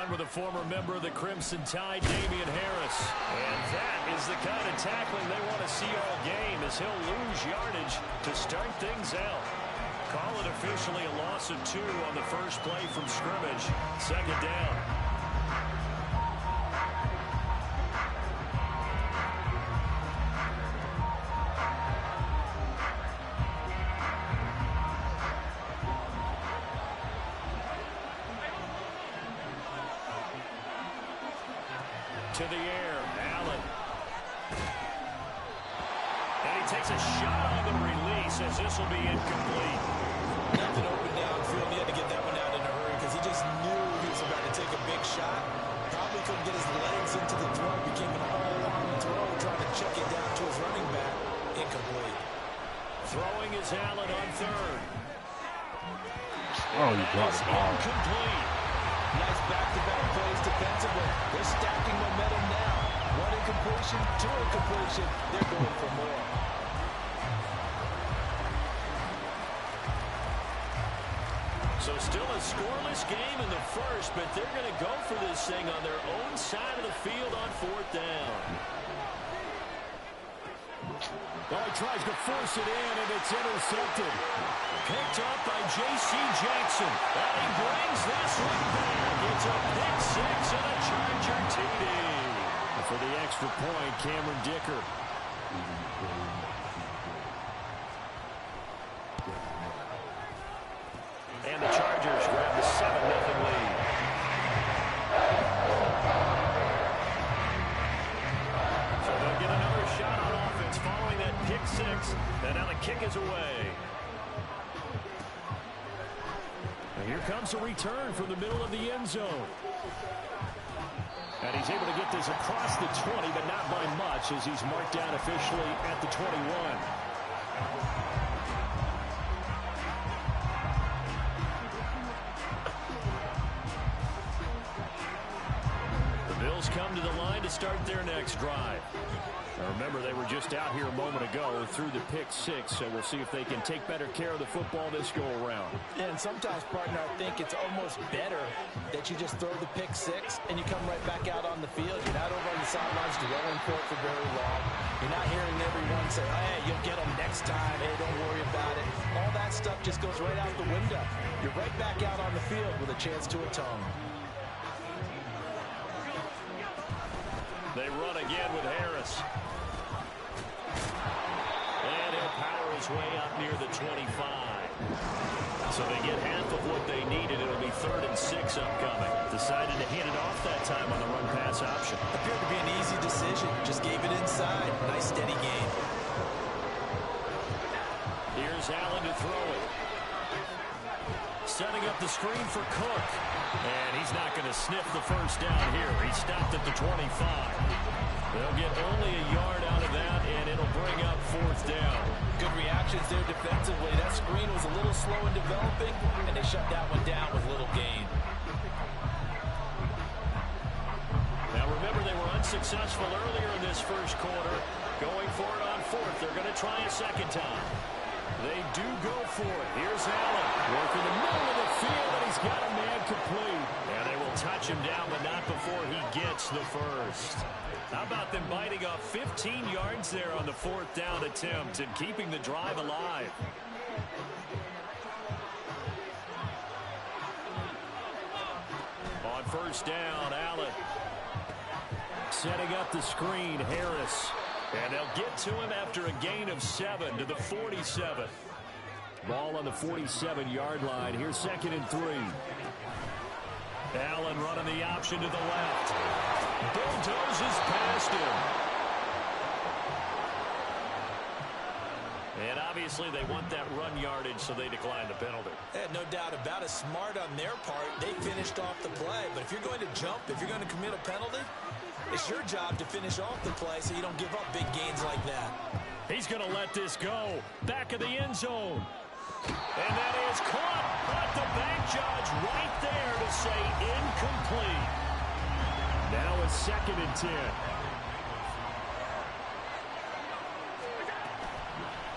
on with a former member of the Crimson Tide, Damian Harris. And that is the kind of tackling they want to see all game, as he'll lose yardage to start things out. Call it officially a loss of 2 on the first play from scrimmage. Second down. To the air, Allen. And he takes a shot on the release, as this will be incomplete. Nothing open downfield. He had to get that one out in a hurry because he just knew he was about to take a big shot. Probably couldn't get his legs into the throw. Became an all-arm throw, trying to check it down to his running back. Incomplete. Throwing is Allen on third. Oh, you dropped the ball. Incomplete. Nice back-to-back plays defensively. They're stacking momentum now. 1 incompletion, 2 incompletion. They're going for more. So still a scoreless game in the first, but they're going to go for this thing on their own side of the field on 4th down. Oh, he tries to force it in, and it's intercepted. Picked up by J.C. Jackson. And he brings this one back. It's a pick 6 and a Charger TD. And for the extra point, Cameron Dicker. And the Chargers grab the 7-0 lead. So they'll get another shot on offense following that pick 6. And now the kick is away. And here comes a return from the middle of the end zone. And he's able to get this across the 20, but not by much, as he's marked down officially at the 21. Come to the line to start their next drive. Now remember, they were just out here a moment ago through the pick 6, so we'll see if they can take better care of the football this go around. And sometimes, partner, I think it's almost better that you just throw the pick 6 and you come right back out on the field. You're not over on the sidelines dwelling for it for very long. You're not hearing everyone say, hey, you'll get them next time. Hey, don't worry about it. All that stuff just goes right out the window. You're right back out on the field with a chance to atone. They run again with Harris. And he'll power his way up near the 25. So they get half of what they needed. It'll be 3rd and 6 upcoming. Decided to hand it off that time on the run-pass option. Appeared to be an easy decision. Just gave it inside. Nice steady game. Here's Allen to throw it. Setting up the screen for Cook. And he's not going to sniff the first down here. He stopped at the 25. They'll get only a yard out of that, and it'll bring up 4th down. Good reactions there defensively. That screen was a little slow in developing, and they shut that one down with little gain. Now remember, they were unsuccessful earlier in this first quarter. Going for it on 4th. They're going to try a second time. They do go for it. Here's Allen. Working the middle of the field, and he's got a man complete. And they will touch him down, but not before he gets the first. How about them biting off 15 yards there on the 4th down attempt and keeping the drive alive? On 1st down, Allen. Setting up the screen, Harris. And they'll get to him after a gain of 7 to the 47. Ball on the 47-yard line. Here's 2nd and 3. Allen running the option to the left. Bulldozes past him. And obviously they want that run yardage, so they decline the penalty. No doubt about it. Smart on their part. They finished off the play. But if you're going to jump, if you're going to commit a penalty, it's your job to finish off the play so you don't give up big gains like that. He's going to let this go. Back of the end zone. And that is caught. But the back judge right there to say incomplete. Now it's 2nd and 10.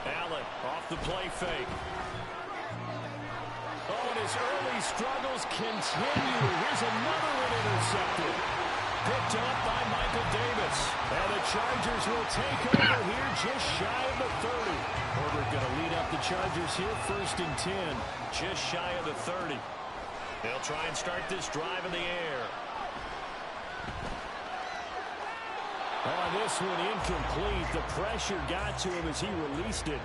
Allen off the play fake. Oh, and his his early struggles continue. Here's another one intercepted. Picked up by Michael Davis. And the Chargers will take over here just shy of the 30. Herbert going to lead up the Chargers here, 1st and 10. Just shy of the 30. They'll try and start this drive in the air. On this one, incomplete. The pressure got to him as he released it.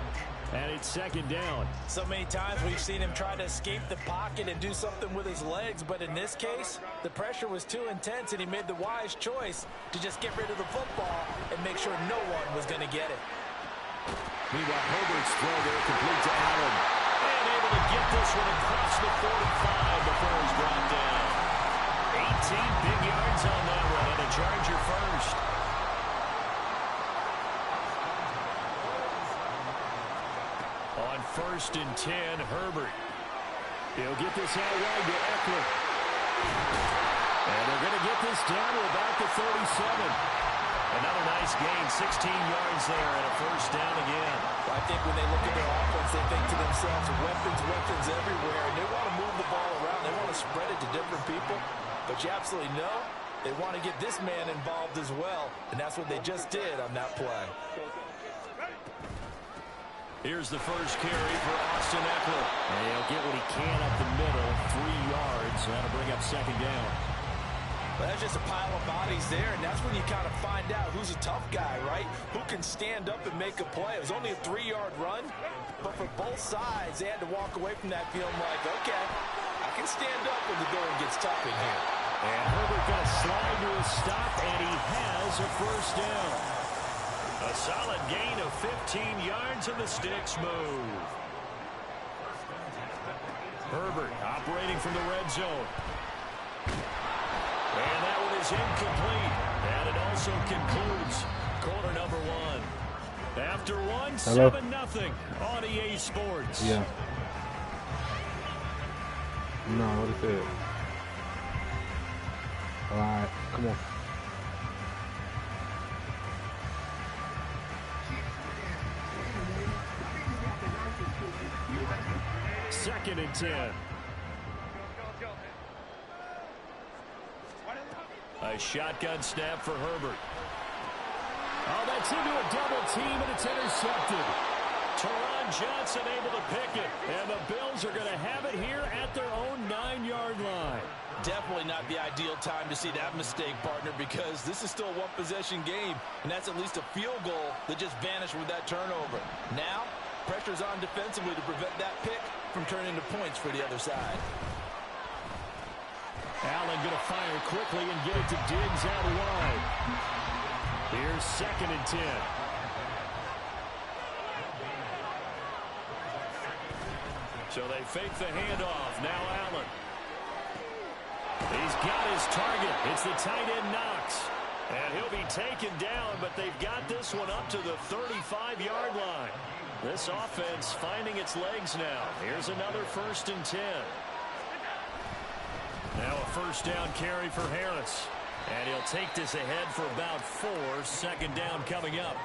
And it's 2nd down. So many times we've seen him try to escape the pocket and do something with his legs, but in this case, the pressure was too intense, and he made the wise choice to just get rid of the football and make sure no one was going to get it. Meanwhile, Herbert's throw there complete to Allen. And able to get this one across the 45 before he's brought down. 18 big yards on that one, and a Charger first. On 1st and 10, Herbert. He'll get this out wide to Eckler. And they're going to get this down to about the 37. Another nice gain, 16 yards there, and a 1st down again. Well, I think when they look at their offense, they think to themselves, weapons everywhere, and they want to move the ball around. They want to spread it to different people. But you absolutely know they want to get this man involved as well, and that's what they just did on that play. Here's the first carry for Austin Eckler. And he'll get what he can up the middle, 3 yards. That'll bring up 2nd down. Well, that's just a pile of bodies there, and that's when you kind of find out who's a tough guy, right? Who can stand up and make a play. It was only a 3-yard run, but for both sides, they had to walk away from that feeling like, okay, I can stand up when the going gets tough in here. And Herbert got to slide to a stop, and he has a 1st down. A solid gain of 15 yards, and the sticks move. Herbert operating from the red zone. And that one is incomplete. And it also concludes quarter number 1. After one, 7-0 on EA Sports. Yeah. No, what is it? All right, come on. Second and 10. A shotgun snap for Herbert. Oh, that's into a double team, and it's intercepted. Teron Johnson able to pick it. And the Bills are going to have it here at their own 9-yard line. Definitely not the ideal time to see that mistake, partner, because this is still a one-possession game, and that's at least a field goal that just vanished with that turnover. Now, pressure's on defensively to prevent that pick from turning into points for the other side. Allen going to fire quickly and get it to Diggs out wide. Here's 2nd and 10. So they fake the handoff. Now Allen. He's got his target. It's the tight end Knox. And he'll be taken down, but they've got this one up to the 35-yard line. This offense finding its legs now. Here's another 1st and 10. Now a 1st down carry for Harris. And he'll take this ahead for about 4. 2nd down coming up.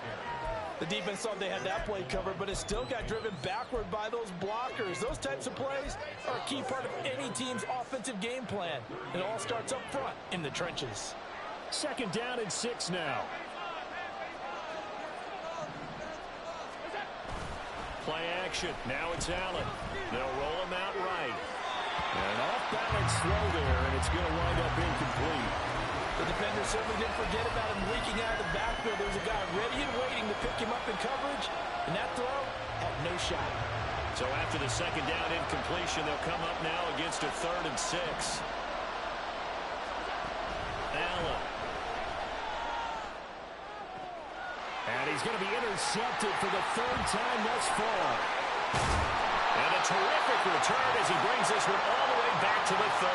The defense thought they had that play covered, but it still got driven backward by those blockers. Those types of plays are a key part of any team's offensive game plan. It all starts up front in the trenches. 2nd down and 6 now. Play action. Now it's Allen. They'll roll him out right. An off-balance throw there, and it's going to wind up incomplete. The defender certainly didn't forget about him leaking out of the backfield. There was a guy ready and waiting to pick him up in coverage, and that throw had no shot. So after the 2nd down incompletion, they'll come up now against a 3rd and 6. Allen. And he's going to be intercepted for the 3rd time thus far. And a terrific return as he brings this one all the way back to the 30.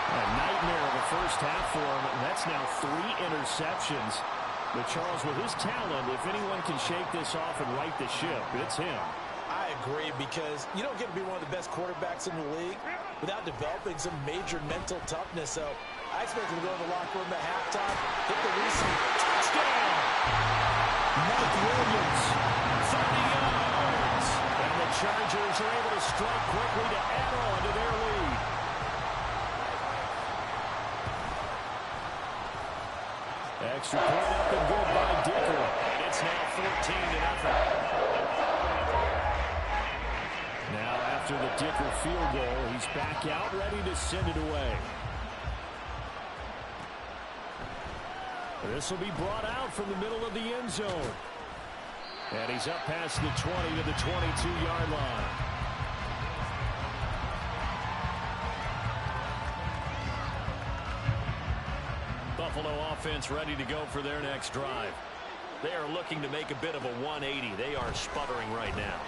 A nightmare of a first half for him. That's now 3 interceptions. But Charles, with his talent, if anyone can shake this off and right the ship, it's him. I agree, because you don't get to be one of the best quarterbacks in the league without developing some major mental toughness. So I expect him to go in the locker room at halftime, hit the receiver. Touchdown! Mike Williams, 30 yards. And the Chargers are able to strike quickly to add on to their lead. Extra point up and good by Dicker. And it's now 14-0. Now after the Dicker field goal, he's back out ready to send it away. This will be brought out from the middle of the end zone. And he's up past the 20 to the 22-yard line. Buffalo offense ready to go for their next drive. They are looking to make a bit of a 180. They are sputtering right now.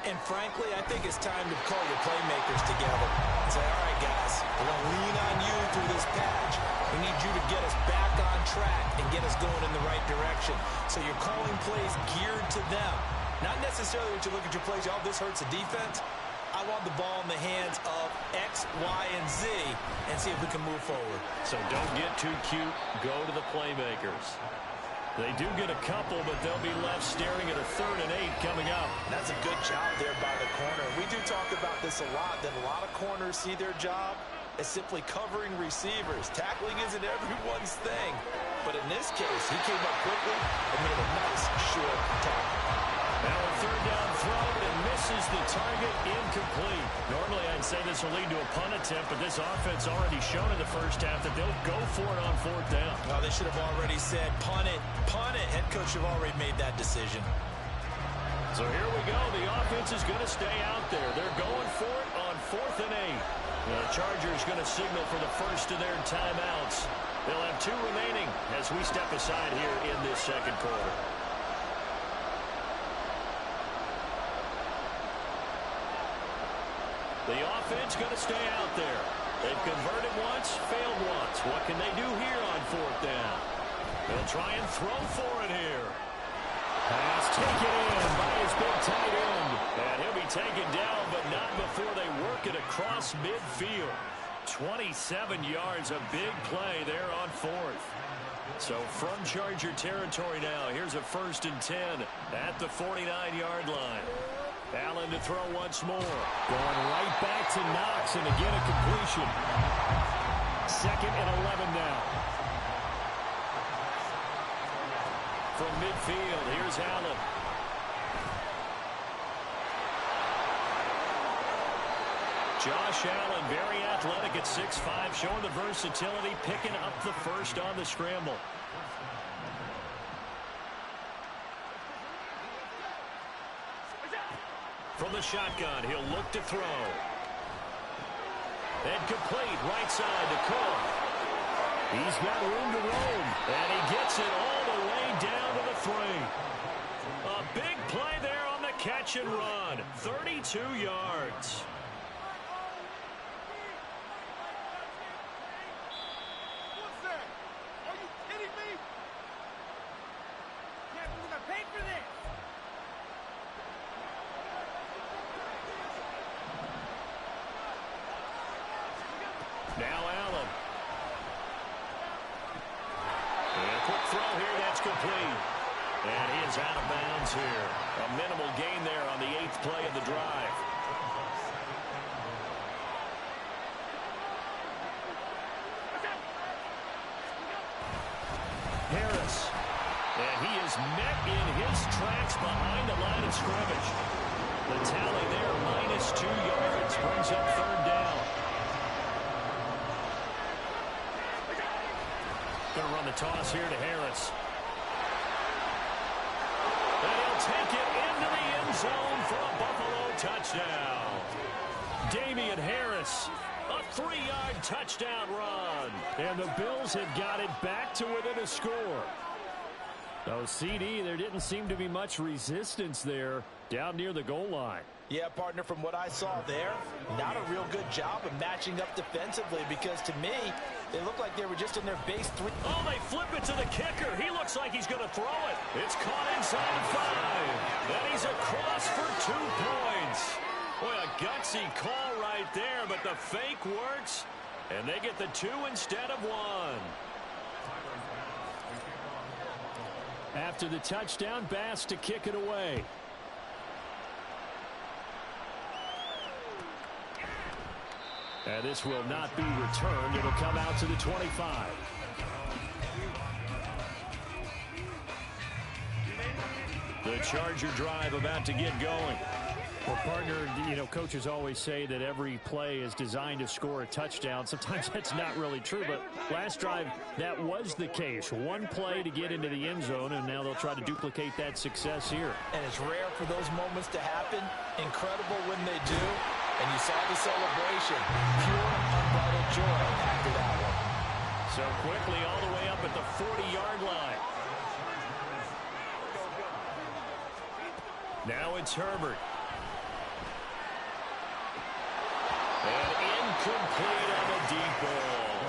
And frankly, I think it's time to call your playmakers together and say, all right, guys, we're going to lean on you through this patch. We need you to get us back on track and get us going in the right direction. So you're calling plays geared to them. Not necessarily when you look at your plays, oh, this hurts the defense. I want the ball in the hands of X, Y, and Z and see if we can move forward. So don't get too cute. Go to the playmakers. They do get a couple, but they'll be left staring at a 3rd and 8 coming up. That's a good job there by the corner. We do talk about this a lot, that a lot of corners see their job as simply covering receivers. Tackling isn't everyone's thing. But in this case, he came up quickly and made a nice, short tackle. Now a 3rd down throw, but it misses the target, incomplete. Normally I'd say this will lead to a punt attempt, but this offense already shown in the first half that they'll go for it on 4th down. Well, they should have already said, punt it, punt it. Head coach have already made that decision. So here we go. The offense is going to stay out there. They're going for it on 4th and 8. The Chargers going to signal for the first of their timeouts. They'll have 2 remaining as we step aside here in this second quarter. The offense going to stay out there. They've converted once, failed once. What can they do here on 4th down? They'll try and throw for it here. Pass taken in by his big tight end. And he'll be taken down, but not before they work it across midfield. 27 yards, a big play there on 4th. So from Charger territory now, here's a 1st and 10 at the 49-yard line. Allen to throw once more. Going right back to Knox, and again a completion. 2nd and 11 now. From midfield, here's Allen. Josh Allen, very athletic at 6'5", showing the versatility, picking up the first on the scramble. From the shotgun, he'll look to throw. And complete, right side to Cook. He's got room to roam, and he gets it all the way down to the 3. A big play there on the catch and run. 32 yards. What's that? Are you kidding me? Can't believe I paid for this. Now Allen. And a quick throw here, that's complete. And he is out of bounds here. A minimal gain there on the 8th play of the drive. Harris. And he is met in his tracks behind the line of scrimmage. The tally there, -2 yards, brings up 3rd down. Going to run the toss here to Harris. And he'll take it into the end zone for a Buffalo touchdown. Damian Harris, a 3-yard touchdown run. And the Bills have got it back to within a score. No, CD, there didn't seem to be much resistance there down near the goal line. Yeah, partner, from what I saw there, not a real good job of matching up defensively because to me, they look like they were just in their base 3. Oh, they flip it to the kicker. He looks like he's going to throw it. It's caught inside the 5. And he's across for 2 points. Boy, a gutsy call right there, but the fake works. And they get the 2 instead of 1. After the touchdown, Bass to kick it away. And this will not be returned. It'll come out to the 25. The Charger drive about to get going. Well, partner, you know, coaches always say that every play is designed to score a touchdown. Sometimes that's not really true, but last drive, that was the case. One play to get into the end zone, and now they'll try to duplicate that success here. And it's rare for those moments to happen. Incredible when they do. And you saw the celebration. Pure, unbridled joy after that one. So quickly all the way up at the 40-yard line. Now it's Herbert. And incomplete on the deep ball.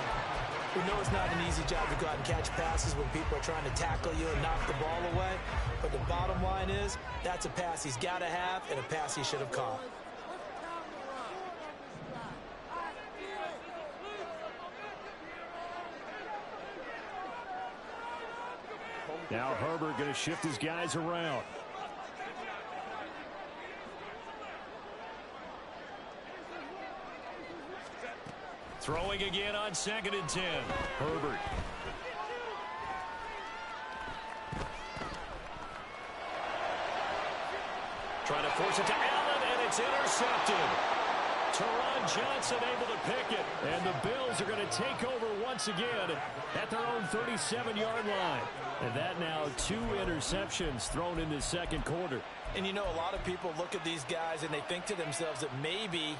We know it's not an easy job to go out and catch passes when people are trying to tackle you and knock the ball away. But the bottom line is, that's a pass he's got to have and a pass he should have caught. Now Herbert going to shift his guys around. Throwing again on 2nd and 10. Herbert. Trying to force it to Allen, and it's intercepted. Teron Johnson able to pick it. And the Bills are going to take over once again at their own 37-yard line. And that now 2 interceptions thrown in the second quarter. And you know, a lot of people look at these guys and they think to themselves that maybe,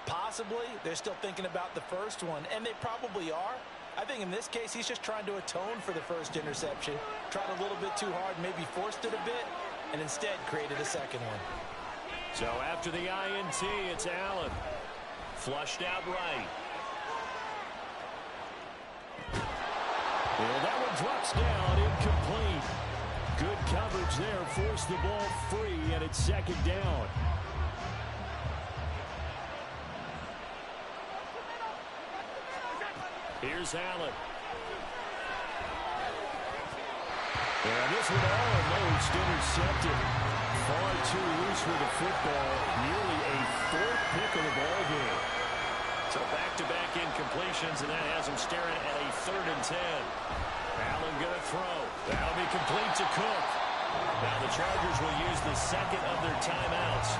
possibly, they're still thinking about the first one. And they probably are. I think in this case, he's just trying to atone for the first interception. Tried a little bit too hard, maybe forced it a bit, and instead created a second one. So after the INT, it's Allen. Flushed out right. Well, that one drops down, incomplete. Good coverage there, forced the ball free, and it's 2nd down. Here's Allen. And this one almost intercepted. Far too loose with the football. Nearly a 4th pick of the ball game. So back-to-back incompletions, and that has him staring at a 3rd and 10. Allen going to throw. That'll be complete to Cook. Now the Chargers will use the second of their timeouts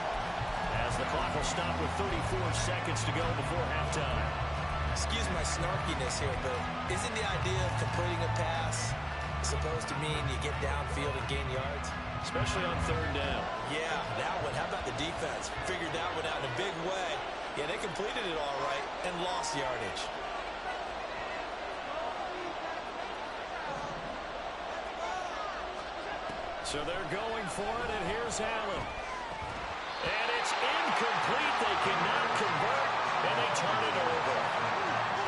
as the clock will stop with 34 seconds to go before halftime. Excuse my snarkiness here, but isn't the idea of completing a pass supposed to mean you get downfield and gain yards? Especially on 3rd down. Yeah, that one. How about the defense? Figured that one out in a big way. Yeah, they completed it all right and lost yardage. So they're going for it, and here's Allen. And it's incomplete. They cannot convert, and they turn it over.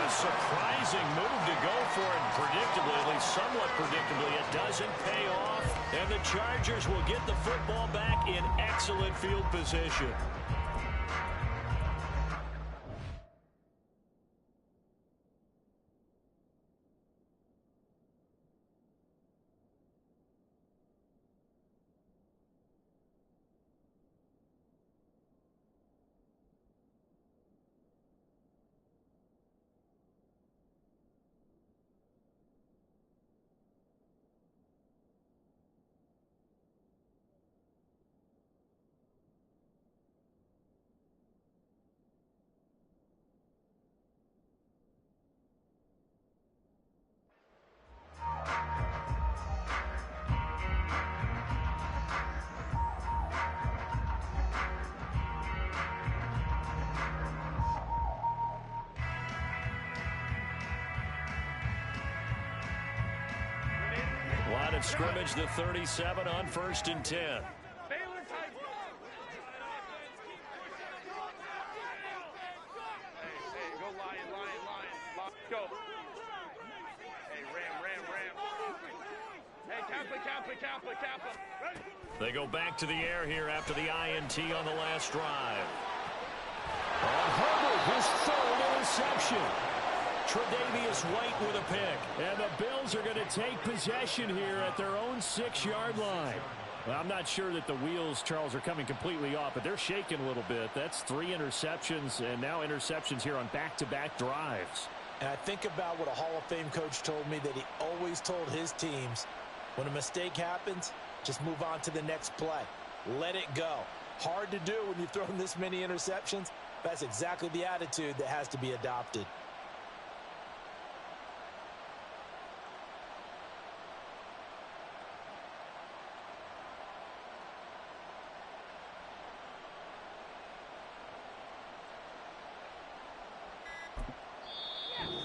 A surprising move to go for it, predictably, at least somewhat predictably. It doesn't pay off, and the Chargers will get the football back in excellent field position. Line of scrimmage, the 37 on 1st and 10. Hey, go lion. Go. Hey, ram. Hey, Kappa. They go back to the air here after the INT on the last drive. And Herbert, his 3rd interception. Tre'Davious White with a pick. And the Bills are going to take possession here at their own 6-yard line. Well, I'm not sure that the wheels, Charles, are coming completely off, but they're shaking a little bit. That's 3 interceptions, and now interceptions here on back-to-back drives. And I think about what a Hall of Fame coach told me that he always told his teams, when a mistake happens, just move on to the next play. Let it go. Hard to do when you've thrown this many interceptions. That's exactly the attitude that has to be adopted.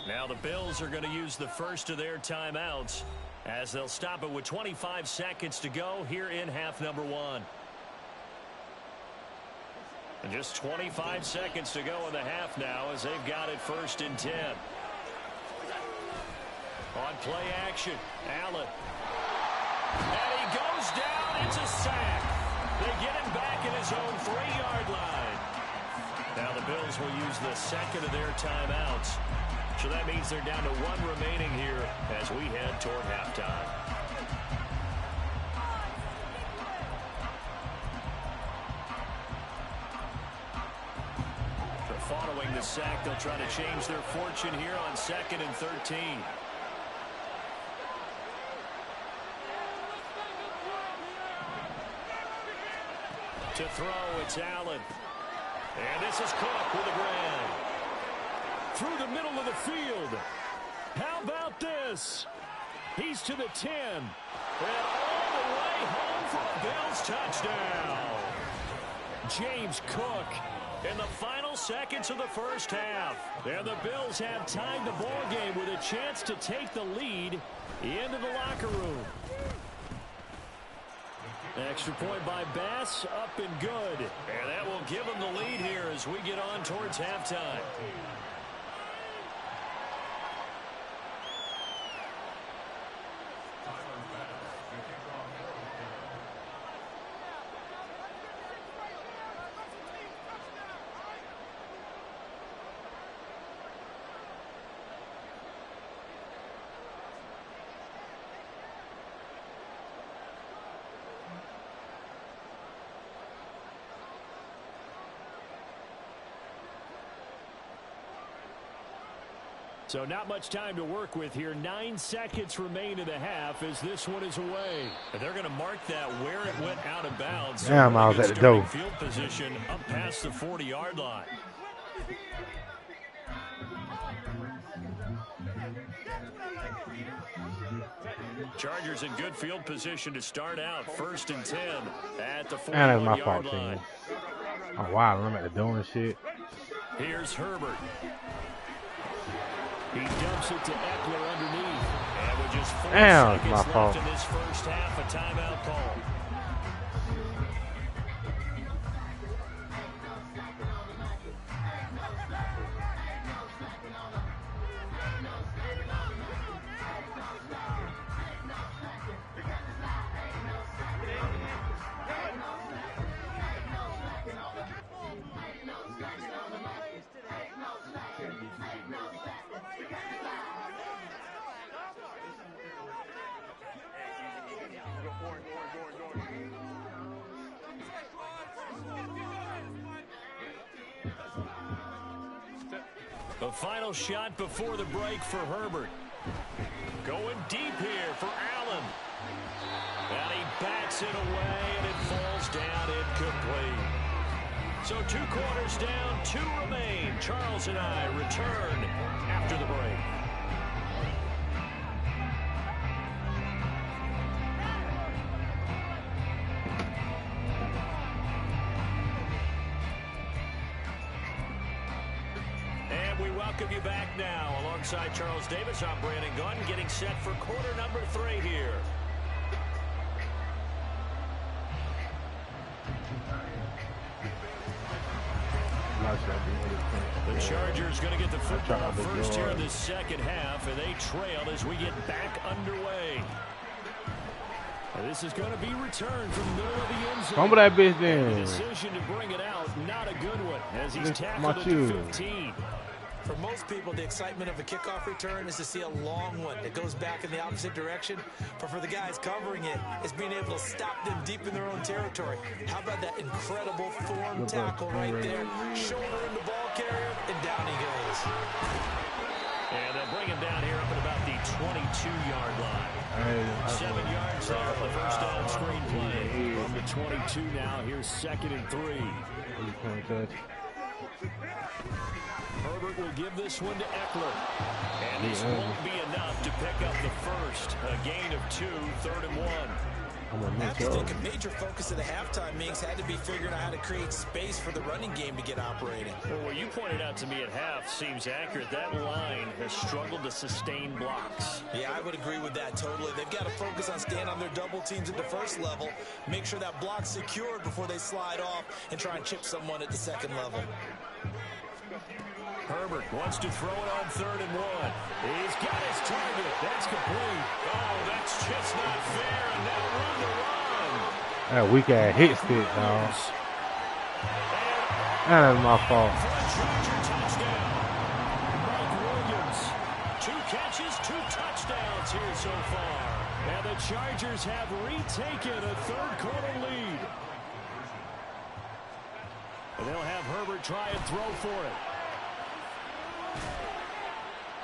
Now the Bills are going to use the first of their timeouts as they'll stop it with 25 seconds to go here in half number 1. And just 25 seconds to go in the half now as they've got it 1st and 10. On play action, Allen. And he goes down. It's a sack. They get him back at his own 3-yard line. Now the Bills will use the second of their timeouts. So that means they're down to 1 remaining here as we head toward halftime. So following the sack, they'll try to change their fortune here on 2nd and 13. To throw, it's Allen. And this is Cook with a grab. Through the middle of the field. How about this? He's to the 10. And all the way home for a Bills touchdown. James Cook in the final seconds of the first half. And the Bills have tied the ball game with a chance to take the lead into the locker room. Extra point by Bass, up and good. And that will give them the lead here as we get on towards halftime. So not much time to work with here. 9 seconds remain in the half as this one is away. And they're going to mark that where it went out of bounds. Damn, I was at the door. Field position up past the 40-yard line. Chargers in good field position to start out. 1st and 10 at the 41-yard line. Oh, wow, I'm at the door and shit. Here's Herbert. He dumps it to Eckler underneath. And with just 4 seconds left in this first half, a timeout call. The final shot before the break for Herbert. Going deep here for Allen. And he bats it away, and it falls down incomplete. So 2 quarters down, 2 remain. Charles and I return after the break. Welcome you back now. Alongside Charles Davis, I'm Brandon Gunn, getting set for quarter number 3 here. The Chargers going to get the football first here in the second half, and they trail as we get back underway. And this is going to be returned from the middle of the end zone. Come with that bitch then. The decision to bring it out, not a good one, as he's tackled at the 15. For most people, the excitement of a kickoff return is to see a long one that goes back in the opposite direction. But for the guys covering it, it's being able to stop them deep in their own territory. How about that incredible form tackle right there? Shoulder in the ball carrier, and down he goes. And they'll bring him down here up at about the 22-yard line. 7 yards there on the first down screen play. From the 22 now, here's 2nd and 3. Herbert will give this one to Eckler. And this won't be enough to pick up the first. A gain of 2, 3rd and 1. I have to think a major focus of the halftime meetings had to be figuring out how to create space for the running game to get operating. Well, what you pointed out to me at half seems accurate. That line has struggled to sustain blocks. Yeah, I would agree with that totally. They've got to focus on staying on their double teams at the first level, make sure that block's secured before they slide off, and try and chip someone at the second level. Herbert wants to throw it on 3rd and 1. He's got his target. That's complete. Oh, that's just not fair. And now room to run. That weak ass hit stick, dog. That is my fault. For a Charger touchdown. Mike Williams. 2 catches, 2 touchdowns here so far. And the Chargers have retaken a 3rd quarter lead. And they'll have Herbert try and throw for it.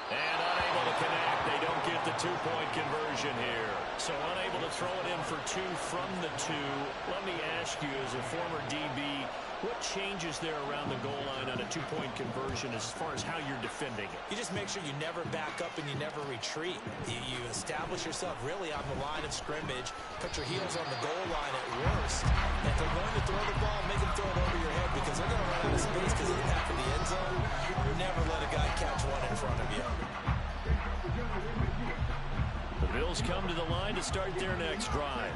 And unable to connect. They don't get the 2-point conversion here. So unable to throw it in for 2 from the 2. Let me ask you, as a former DB, what changes there around the goal line on a 2-point conversion as far as how you're defending it? You just make sure you never back up and you never retreat. You establish yourself really on the line of scrimmage, put your heels on the goal line at worst. And if they're going to throw the ball, make them throw it over your head because they're going to run out of space because of the back of the end zone. Never let a guy catch one in front of you. The Bills come to the line to start their next drive.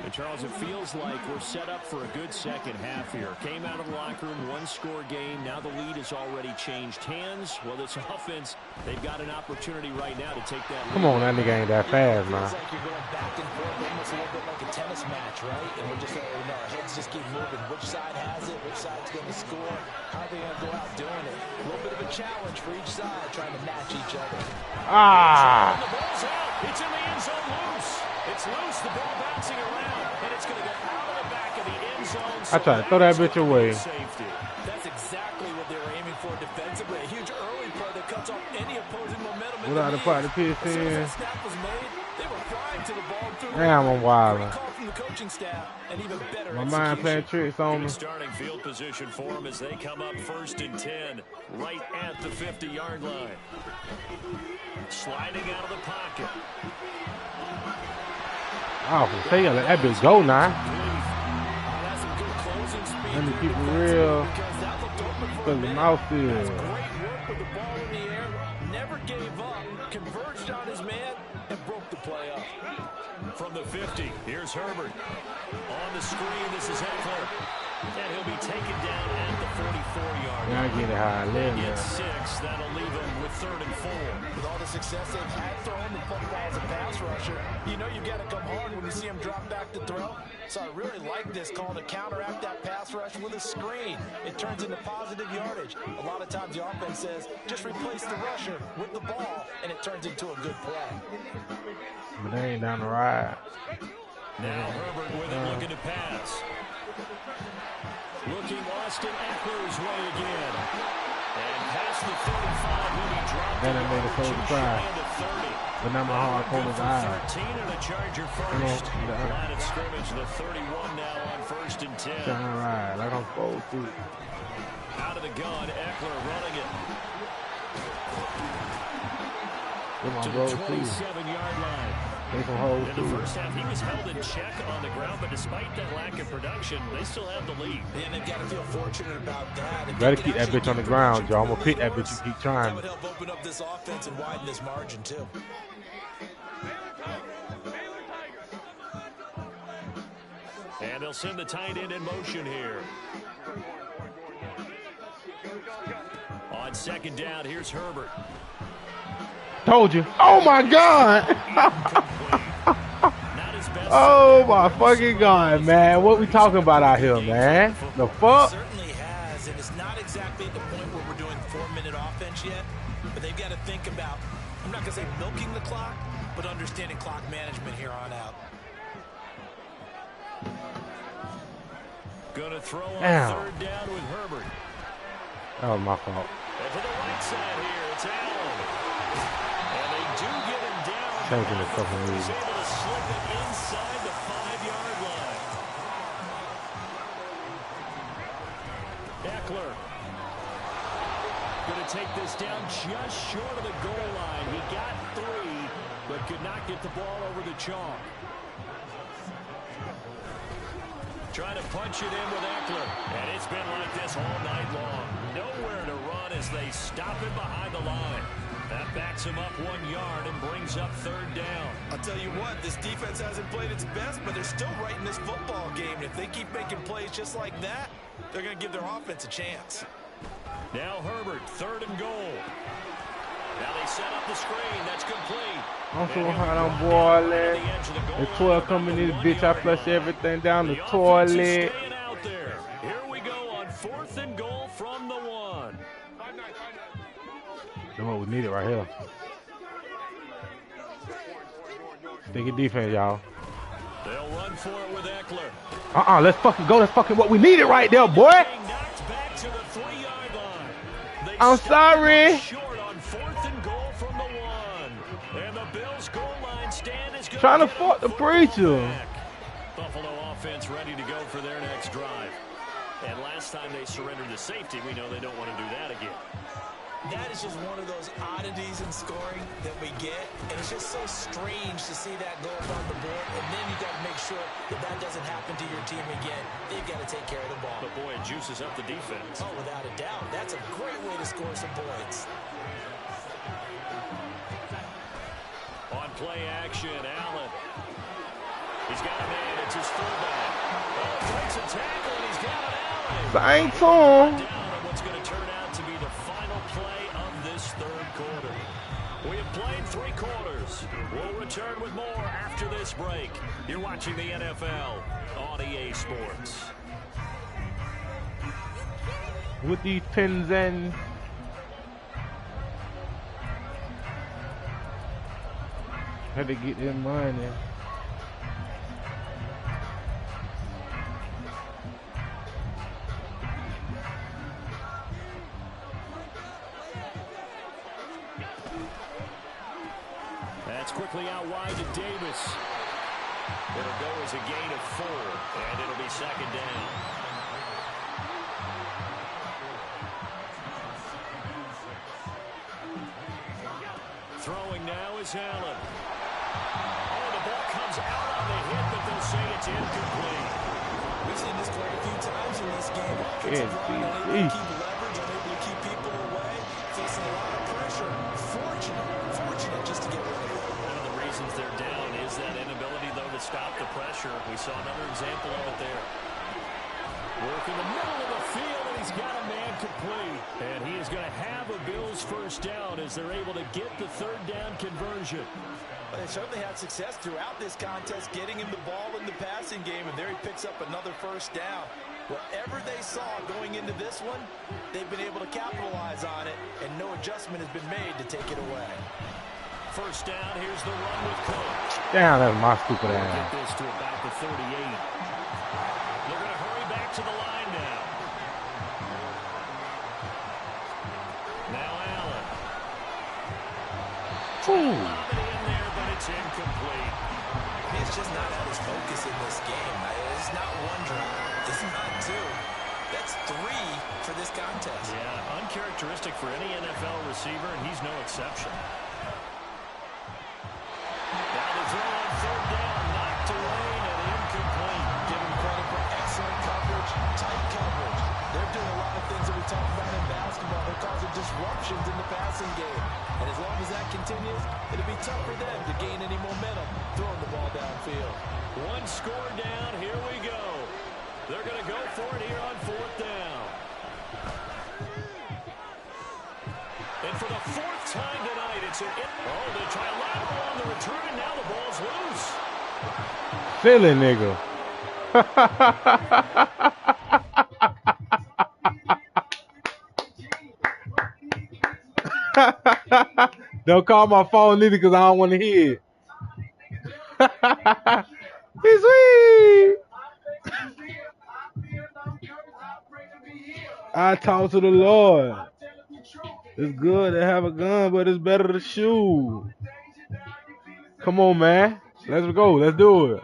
And Charles, it feels like we're set up for a good second half here. Came out of the locker room, 1-score game. Now the lead has already changed hands. Well, this offense, they've got an opportunity right now to take that lead. Come on, that nigga ain't that fast, man. It's like you're going back and forth, almost a little bit like a tennis match, right? And we're just, our heads just keep moving. Which side has it? Which side's going to score? How are they going to go out doing it? A little bit of a challenge for each side, trying to match each other. Ah! The ball's out. It's in the end zone loose. It's loose. The ball bouncing around. And it's going to go out of the back of the end zone. I tried to throw that bitch away. Safety. That's exactly what they were aiming for defensively. A huge early play that cuts off any opposing momentum. Without the part of the pitch As soon as in. that snap was made, they were flying to the ball. Damn, I'm wildin'. Great call from the coaching staff, and even better My mind playing tricks on me. Starting field position for them as they come up 1st and 10, right at the 50-yard line. Sliding out of the pocket. Oh, say let that bitch go now. That's some good closing speed. Let me keep it real. Because that looked open for Because a the minute. mouth That's is. great work with the ball in the air. Never gave up. Converged on his man and broke the play up. From the 50, here's Herbert. On the screen, this is Eckler. And he'll be taken down at the 44-yard Yeah, I line. get it how I live, Get man. 6. That'll leave him with 3rd and 4. With all the success they've had throwing the football as a pass rusher, you know you've got to come hard when you see him drop back to throw. So I really like this call to counteract that pass rush with a screen. It turns into positive yardage. A lot of times the offense says, just replace the rusher with the ball, and it turns into a good play. But they ain't down the ride. Now Herbert with it, looking to pass. Looking Austin Eckler's way again. And past the 35, will be dropped. Then I made a just 35. shy of the 30. But now my hard corner's eye. 13 and a Charger Come on, first. the- Line of scrimmage, the 31 now on 1st and 10. Trying to ride like I'm supposed to. Out of the gun, Eckler running it With my to bro the too. 27-yard line. They some hoes In the too. first half, he was held in check on the ground, but despite that lack of production, they still have the lead. And they've got to feel fortunate about that. If Better they keep can that bitch actually on the keep ground, production Joe. I'm gonna from pick that the bitch and keep That trying. would help open up this offense and widen this margin, too. And they'll send the tight end in motion here. On 2nd down, here's Herbert. Told you. Oh my God. Not his best. Oh my fucking God, man. What we talking about out here, man? The fuck? Certainly has, and it's not exactly at the point where we're doing 4-minute offense yet, but they've got to think about, I'm not going to say milking the clock, but understanding clock management here on out. Going to throw on third down with Herbert. That was my fault. And to the right side here, it's Allen. And they do get him down. Changing the fucking He's lead. able to slip it inside the 5-yard line. Eckler going to take this down just short of the goal line. He got 3, but could not get the ball over the chalk. Trying to punch it in with Eckler. And it's been like this all night long. Nowhere to run as they stop him behind the line. That backs him up 1 yard and brings up third down. I'll tell you what, this defense hasn't played its best, but they're still right in this football game. And if they keep making plays just like that, they're going to give their offense a chance. Now Herbert, 3rd and goal. Now they set up the screen. That's complete. I'm so hot on boiling. The toilet coming in this bitch. I flush everything down the toilet. Staying out there. Here we go on 4th and goal from the 1. That's what we needed right here. Sticky defense, y'all. They'll run for it with Eckler. Let's fucking go. That's fucking what we needed right there, boy. Knocked back to the 3-yard line. They I'm sorry. short on 4th and goal from the 1. And the Bills goal line stand is Trying to fault the preacher. Buffalo offense ready to go for their next drive. And last time they surrendered to safety, we know they don't want to do that again. That is just one of those oddities in scoring that we get, and it's just so strange to see that go up on the board, and then you got to make sure that that doesn't happen to your team again. They've got to take care of the ball. But boy, it juices up the defense. Oh, without a doubt. That's a great way to score some points. On play action, Allen. He's got a man. It's his fullback. Breaks a tackle, and he's got it, Allen. Thanks, home. Down on what's going to turn out to be the final play of this 3rd quarter. We have played 3 quarters. We'll return with more after this break. You're watching the NFL on EA Sports. With these pins and had to get their money. That's quickly out wide to Davis. It'll go as a gain of 4, and it'll be 2nd down. Throwing now is Allen. Oh, the ball comes out on the hit, but they'll say it's incomplete. We've seen this quite a few times in this game. Offensive line unable to keep leverage, unable to keep people away, facing a lot of pressure. Fortunate just to get rid of it. One of the reasons they're down is that inability, though, to stop the pressure. We saw another example of it there. Work in the middle of the field, and he's got a man complete. And he is going to have a Bills first down as they're able to get the 3rd down conversion. Well, they certainly had success throughout this contest, getting him the ball in the passing game, and there he picks up another first down. Whatever they saw going into this one, they've been able to capitalize on it, and no adjustment has been made to take it away. First down, here's the run with Cook. Damn, that's my stupid Get ass. this to about the 38. They're going to hurry back to the line now. Now Allen. Ooh. Lob it in there, but it's incomplete. He's just not at his focus in this game. It's not 1 drive. It's not 2. That's 3 for this contest. Yeah, uncharacteristic for any NFL receiver, and he's no exception. Now the throw on 3rd down, knocked away and incomplete. Give him credit for excellent coverage, tight coverage. They're doing a lot of things that we talk about in basketball. They're causing disruptions in the passing game. And as long as that continues, it'll be tough for them to gain any momentum throwing the ball downfield. 1 score down, here we go. They're going to go for it here on 4th down. And for the 4th time tonight, it's they try a lateral on the return, and now the ball's loose. Silly nigga. Don't call my phone either because I don't want to hear it. He's sweet. I talk to the Lord. It's good to have a gun, but it's better to shoot. Come on, man. Let's go. Let's do it.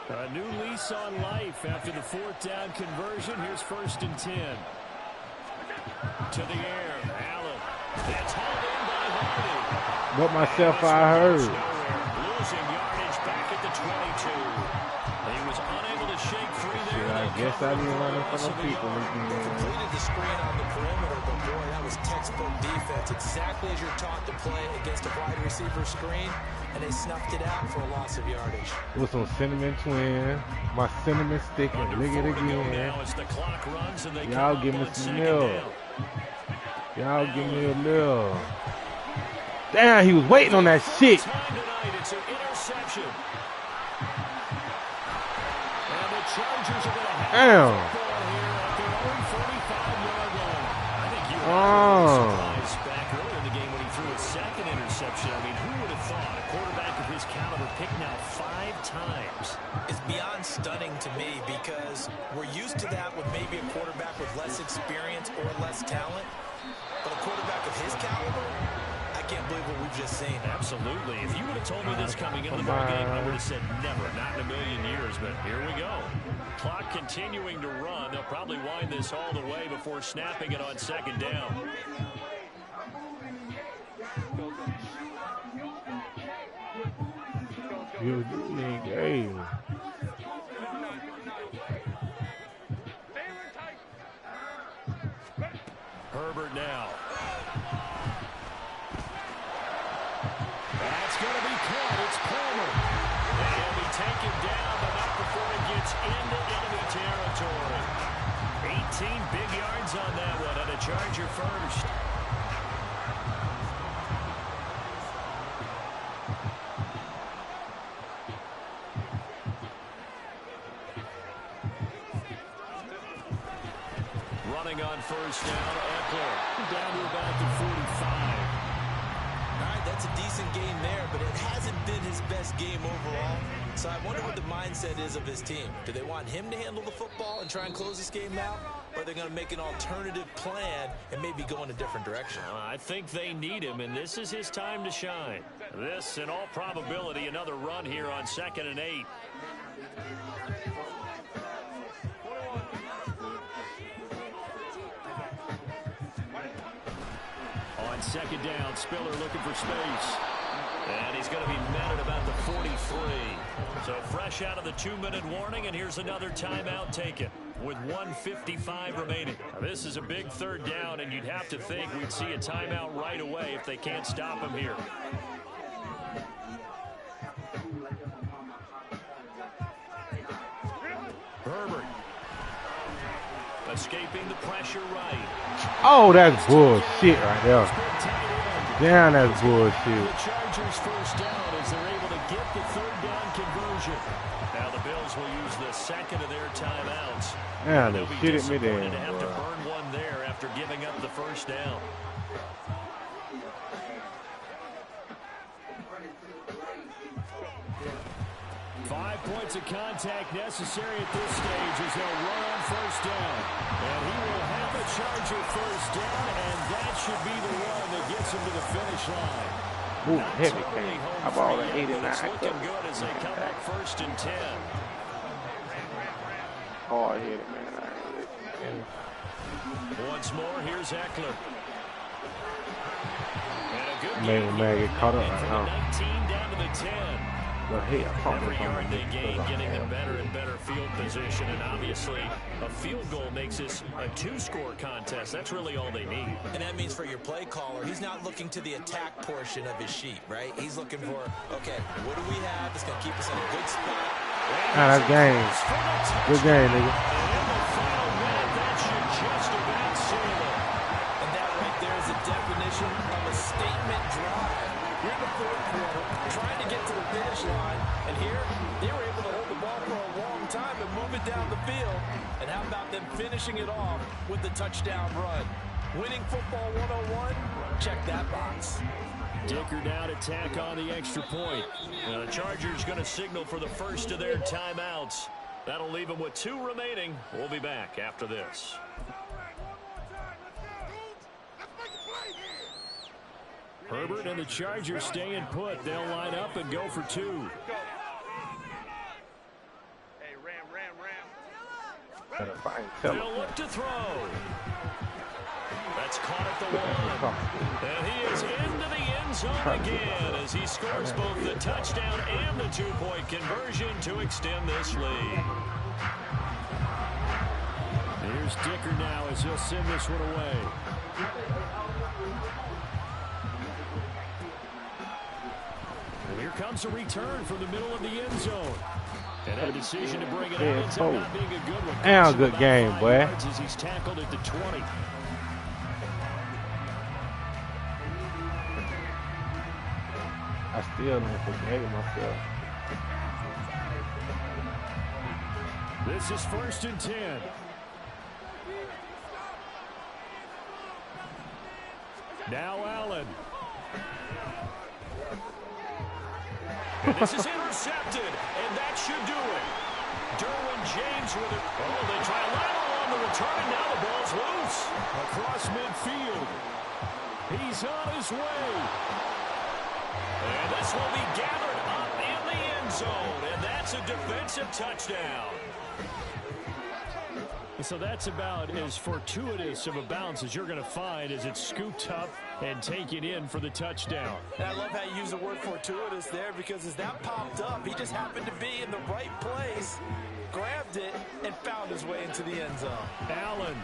A new lease on life after the 4th down conversion. Here's 1st and 10. To the air, Allen. It's hauled in by Hardy. But myself, I heard. Losing yardage back at the 22. He was unable to shake free there. I guess I didn't run in front of people. Completed the screen on the perimeter, but boy, that was textbook defense. Exactly as you're taught to play against a wide receiver screen, and they snuffed it out for a loss of yardage. With some cinnamon twin, my cinnamon stick, and lick it again. Y'all give me some milk. Y'all give me a milk. Damn, he was waiting on that shit. It's an interception. And the Chargers are going to have Damn. the ball here at their own 45-yard line. I think you were surprised back earlier in the game when he threw his 2nd interception. I mean, who would have thought a quarterback of his caliber picked now 5 times? It's beyond stunning to me because we're used to that with maybe a quarterback with less experience or less talent. But a quarterback of his caliber, I can't believe what we've just seen. Absolutely. If you would have told me this coming into the ball game, I would have said never, not in a million years. But here we go. Clock continuing to run. They'll probably wind this all the way before snapping it on 2nd down. Herbert now. That's going to be caught. It's Palmer. And he'll be taken down, but not before he gets into enemy territory. 18 big yards on that one, and a Charger first. Running on 1st down, Eckler down to about the 45. All right, that's a decent game there, but it hasn't been his best game overall. So I wonder what the mindset is of his team. Do they want him to handle the football and try and close this game out? Or are they going to make an alternative plan and maybe go in a different direction? I think they need him, and this is his time to shine. This, in all probability, another run here on 2nd and 8. On 2nd down, Spiller looking for space. And he's going to be met at about the 43. So fresh out of the 2-minute warning, and here's another timeout taken with 1:55 remaining. Now, this is a big 3rd down, and you'd have to think we'd see a timeout right away if they can't stop him here. Herbert escaping the pressure right. Oh, that's bullshit right there. Damn, that's bullshit. The Chargers 1st down as they're able to get the 3rd down conversion. Now the Bills will use the 2nd of their timeouts. Yeah, they They'll be shit at me disappointed there. to have to burn one there after giving up the 1st down. Five points of contact necessary at this stage as they'll run on 1st down. And he will have a Charger 1st down, and that should be the one that gets him to the finish line. Ooh, Not heavy totally game. home How about free an yet, 89? but it's looking good as they come up 1st and 10. Hard headed, man. Once more, here's Eckler. And a good Man, get caught up from right the now. 19 down to the 10. But hey, I thought Every it was yard they on gain, the getting them better and better field position. And obviously, a field goal makes this a 2-score contest. That's really all they need. And that means for your play caller, he's not looking to the attack portion of his sheet, right? He's looking for, okay, what do we have that's going to keep us in a good spot? Nah, that's game. Good game, nigga. And in the final minute, that should just about seal it. And that right there is a definition of a statement drive. You're in the 4th quarter, trying to get to the finish line. And here, they were able to hold the ball for a long time and move it down the field. And how about them finishing it off with the touchdown run? Winning football 101, check that box. Dicker now to tack on the extra point. The Chargers going to signal for the first of their timeouts. That'll leave them with 2 remaining. We'll be back after this. Herbert and the Chargers staying put. They'll line up and go for 2. Hey, Ram. They'll look to throw. That's caught at the 1. And he is into the end zone again as he scores both the touchdown and the 2-point conversion to extend this lead. Here's Dicker now as he'll send this one away. And here comes a return from the middle of the end zone. And that decision to bring it out ends up not being a good one. And a good game, boy. As he's tackled at the 20. I still don't forget myself. This is 1st and 10. Now Allen. And this is intercepted, and that should do it. Derwin James with it. Oh, they try a lateral on the return, and now the ball's loose. Across midfield. He's on his way. And this will be gathered up in the end zone, and that's a defensive touchdown. So that's about as fortuitous of a bounce as you're going to find as it's scooped up and taken in for the touchdown. And I love how you use the word fortuitous there because as that popped up, he just happened to be in the right place, grabbed it, and found his way into the end zone. Allen.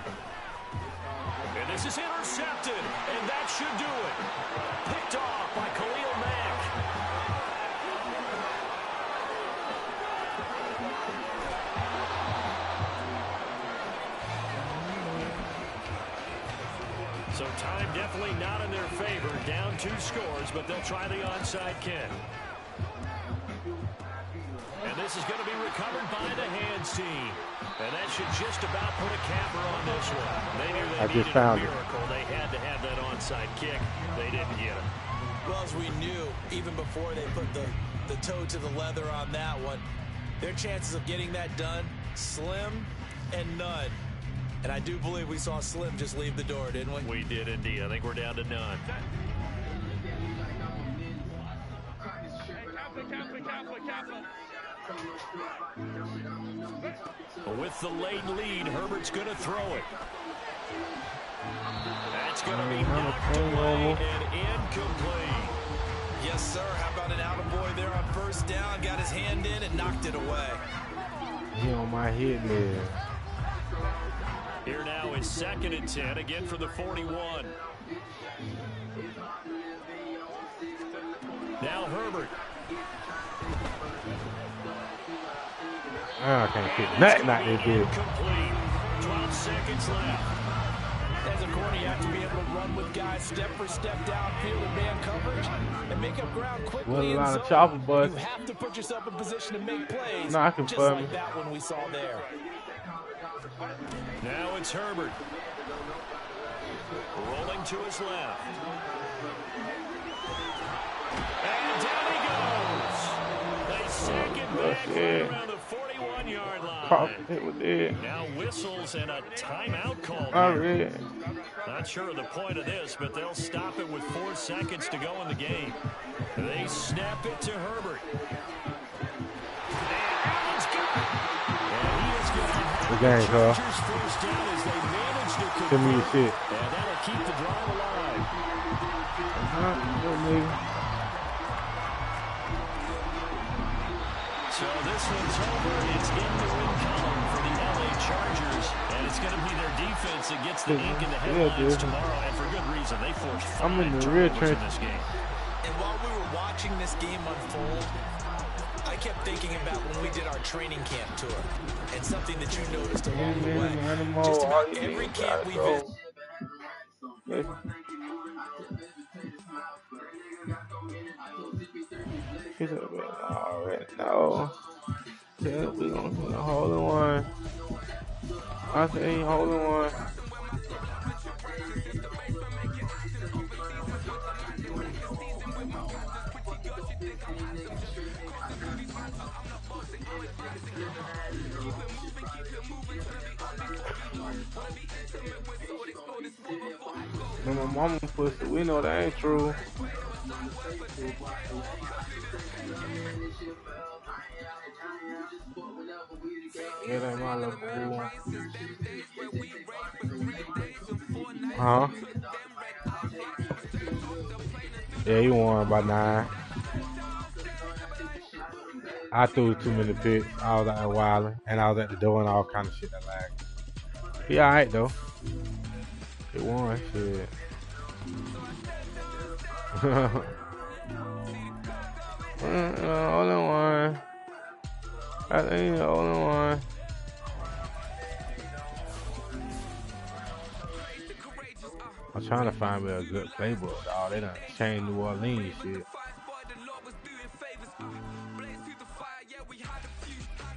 And this is intercepted, and that should do it. Picked off by Khalil Mack. So time definitely not in their favor. Down 2 scores, but they'll try the onside kick. And this is going to be recovered by the hands team. And that should just about put a capper on this one. They knew they needed a miracle. They had to have that onside kick. They didn't get it. Well, as we knew, even before they put the toe to the leather on that one, their chances of getting that done, slim and none. And I do believe we saw Slim just leave the door, didn't we? We did indeed. I think we're down to none. With the late lead, Herbert's going to throw it. That's going to be knocked away and incomplete. Yes, sir. How about an attaboy there on 1st down? Got his hand in and knocked it away. He on my head there. Here now is 2nd and 10, again for the 41. Now Herbert. I can't kick nothing out there, dude. 12 seconds left. As a corner, you have to be able to run with guys step for step downfield and man coverage and make up ground quickly. Well, a lot of chopper, but you have to put yourself in position to make plays. No, I can just fund like me. that one we saw there. Now it's Herbert. Rolling to his left. And down he goes. They sack it back from around the 41-yard line. Now whistles and a timeout call. Not sure of the point of this, but they'll stop it with 4 seconds to go in the game. They snap it to Herbert. And Allen's got it. And he is going to have the game, Carl. first down as they manage to Give me your shit. and that'll keep the drive alive. So this one's over. It's in the win column for the LA Chargers, and it's going to be their defense that gets the ink in the headlines tomorrow, and for good reason. They forced 5 turnovers in this game. And while we were watching this game unfold, I kept thinking about when we did our training camp tour, and something that you noticed along the way. Just about every camp we visit. He should have been already. No. Yeah, we gonna hold on one. I say he holding one. And my mama pussy, we know that ain't true. Yeah, that my little boo. Huh? Yeah, he won by 9. I threw too many picks. I was out there wilding, and I was at the door and all kind of shit that lagged. He alright though. He won, shit. Only one. I think the only one. I'm trying to find me a good playbook, dog. They done changed New Orleans shit.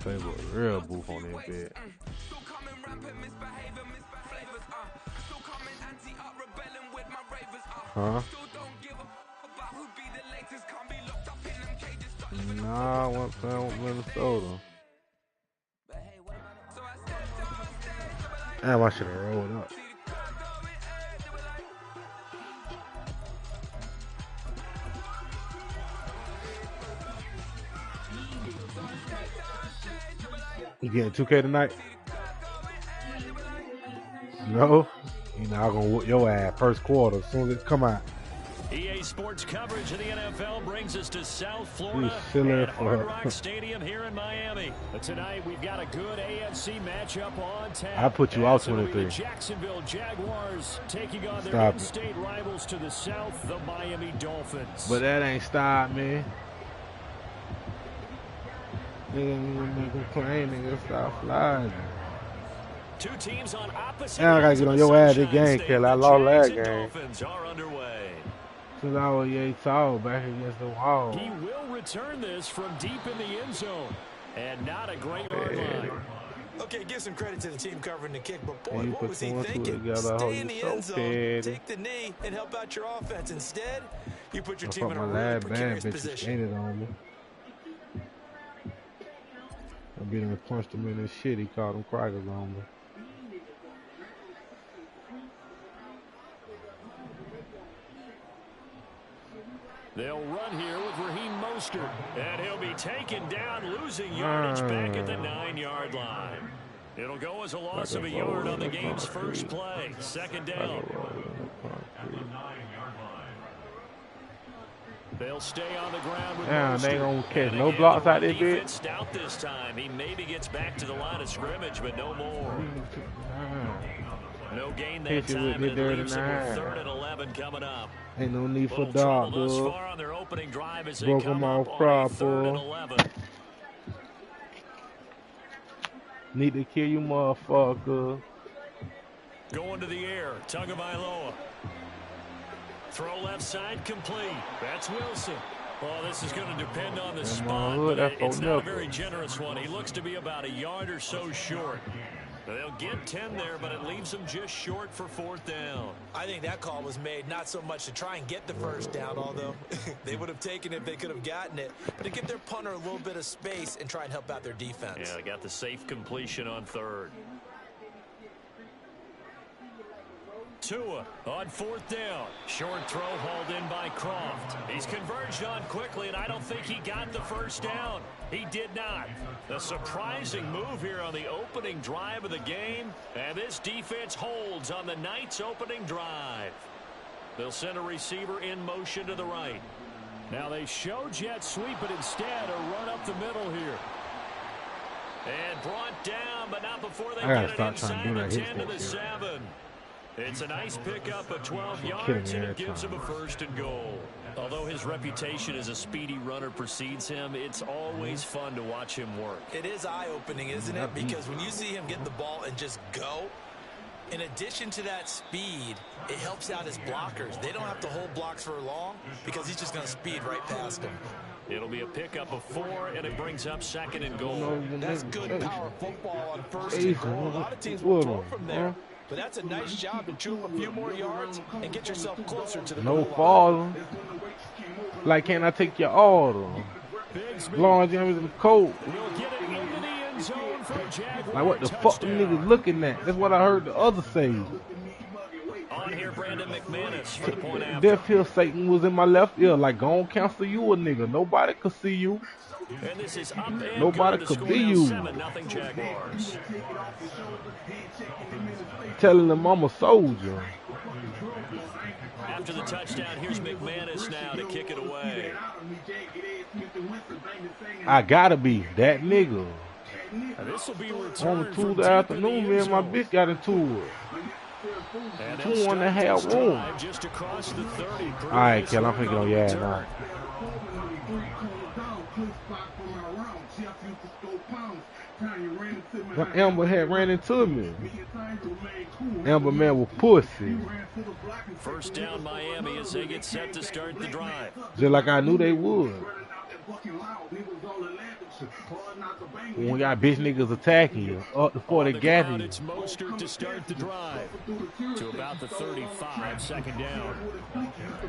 Playbook real boof on this bit. Huh? Nah, I want to play with Minnesota. Damn, I should have rolled up. You getting 2K tonight? No? You know, I'm going to whoop your ass first quarter as soon as it come out. EA Sports coverage of the NFL brings us to South Florida at Hard Rock Stadium here in Miami. But tonight we've got a good AFC matchup on tap. I put you out 23. The Jacksonville Jaguars taking on their in-state rivals to the south, the Miami Dolphins. But that ain't stopped me. Nigga claim, nigga, stop flying. Two teams on opposite. Now I gotta get on your ass this game, State. Kelly. I lost that game. Dolphins are underway. Since I was yay tall back against the wall. He will return this from deep in the end zone. And not a great line. Okay, give some credit to the team covering the kick, but boy, what was he Together, thinking? Stay in the end zone, take the knee, and help out your offense. Instead, you put your team in a really precarious position. On me. I beat him and punched him in his shit. He called him crackers on me. They'll run here with Raheem Mostert. And he'll be taken down, losing yardage back at the 9-yard line. It'll go as a loss of a yard on the game's first play. Second down. They'll stay on the ground with Mostert. They ain't gonna catch no blocks out there, bitch. Stout this time. He maybe gets back to the line of scrimmage, but no more. No gain that time, and it leaves him with 3rd and 11 coming up. Ain't no need for dog, thus far on their opening drive as they broke come him up off on a proper. 3rd and 11. Need to kill you, motherfucker. Going to the air, Tagovailoa. Throw left side complete. That's Wilson. Well, this is going to depend on the spot, but it's not a very generous one. He looks to be about a yard or so short. They'll get 10 there, but it leaves them just short for 4th down. I think that call was made not so much to try and get the first down, although they would have taken it if they could have gotten it, but to give their punter a little bit of space and try and help out their defense. Yeah, they got the safe completion on 3rd. Tua on 4th down. Short throw hauled in by Croft. He's converged on quickly, and I don't think he got the first down. He did not. A surprising move here on the opening drive of the game, and this defense holds on the night's opening drive. They'll send a receiver in motion to the right. Now they show jet sweep, but instead a run up the middle here. And brought down, but not before they get it inside the 10 to the 7. It's a nice pickup of 12 yards, and it gives him a 1st and goal. Although his reputation as a speedy runner precedes him, it's always fun to watch him work. It is eye-opening, isn't it? Because when you see him get the ball and just go, in addition to that speed, it helps out his blockers. They don't have to hold blocks for long because he's just going to speed right past them. It'll be a pickup of 4, and it brings up 2nd and goal. That's good power football on 1st and goal. A lot of teams will throw from there. But that's a nice job to chew up a few more yards and get yourself closer to the goal line. No falling. Like, can I take your order? Long James in the cold. Like, what the fuck them niggas looking at? That's what I heard the other say. On here, Brandon McManus for the point after. Death Hill Satan was in my left ear. Like, go on, cancel you a nigga. Nobody could see you. And this is up and Nobody good. could be you. 7-0 Jaguars. Telling them I'm a soldier. After the touchdown, here's McManus now to kick it away. I gotta be that nigga. This will be On Tuesday afternoon, me and my bitch got into it. 2.5 room. Alright, Kel, I'm picking on your ass now. Amber had ran into me. Amber man was pussy. First down Miami as they get set to start the drive. Just like I knew they would. When we got bitch niggas attacking you, up to 40 gapping you. It's Mostert to start the drive to about the 35, 2nd down.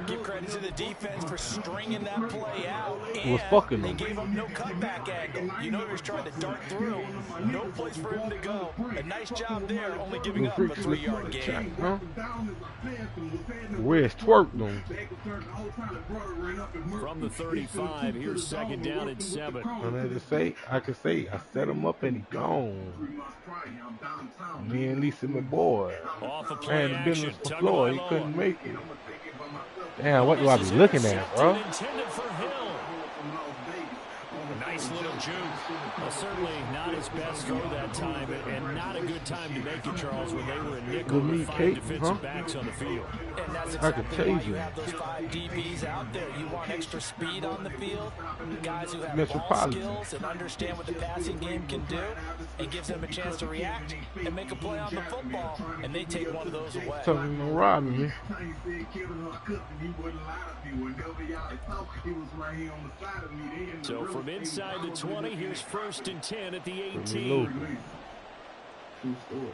Give credit to the defense for stringing that play out. It was fucking They them. gave up no cutback angle. You know he was trying to dart through. No place for him to go. A nice job there, only giving up a 3-yard gain. Huh? Where's twerk them? From the 35, here's 2nd down and 7. I can say, I set him up and he gone. Me and Lisa, my boy. Off a Man, play the action. business for Floyd, he couldn't make it. Damn, what do I be looking at, bro? Intended for Hill. Nice little juke. Well, certainly not his best throw that time, and not a good time to make it, Charles, when they were in nickel with 5 defensive backs on the field. And that's I can exactly tell why you. you have those 5 DBs out there. You want extra speed on the field, guys who have ball Metropolitan. skills and understand what the passing game can do. It gives them a chance to react and make a play on the football, and they take one of those away. Something to rob me. So from inside the 20, here's 1st and 10 at the 18.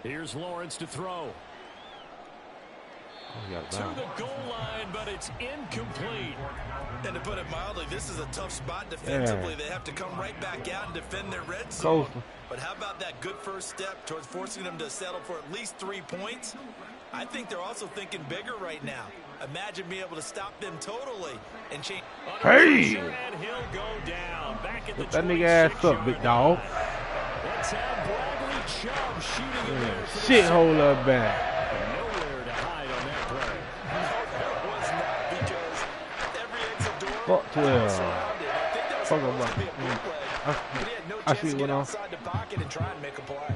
Here's Lawrence to throw. To the goal line, but it's incomplete. And to put it mildly, this is a tough spot defensively. They have to come right back out and defend their red zone. But how about that good first step towards forcing them to settle for at least 3 points? I think they're also thinking bigger right now. Imagine being able to stop them totally and change. Hey! And he'll go down. Back at the Put that nigga ass up, big dog. Let's have Bradley Chubb shooting in there. Shithole up back. Nowhere to hide on that play. No, it was not, because every exit door Fuck 12. surrounded. I think that was Fuck supposed to be a about. bootleg, but he had no I chance see to what get on. outside the pocket and try and make a play.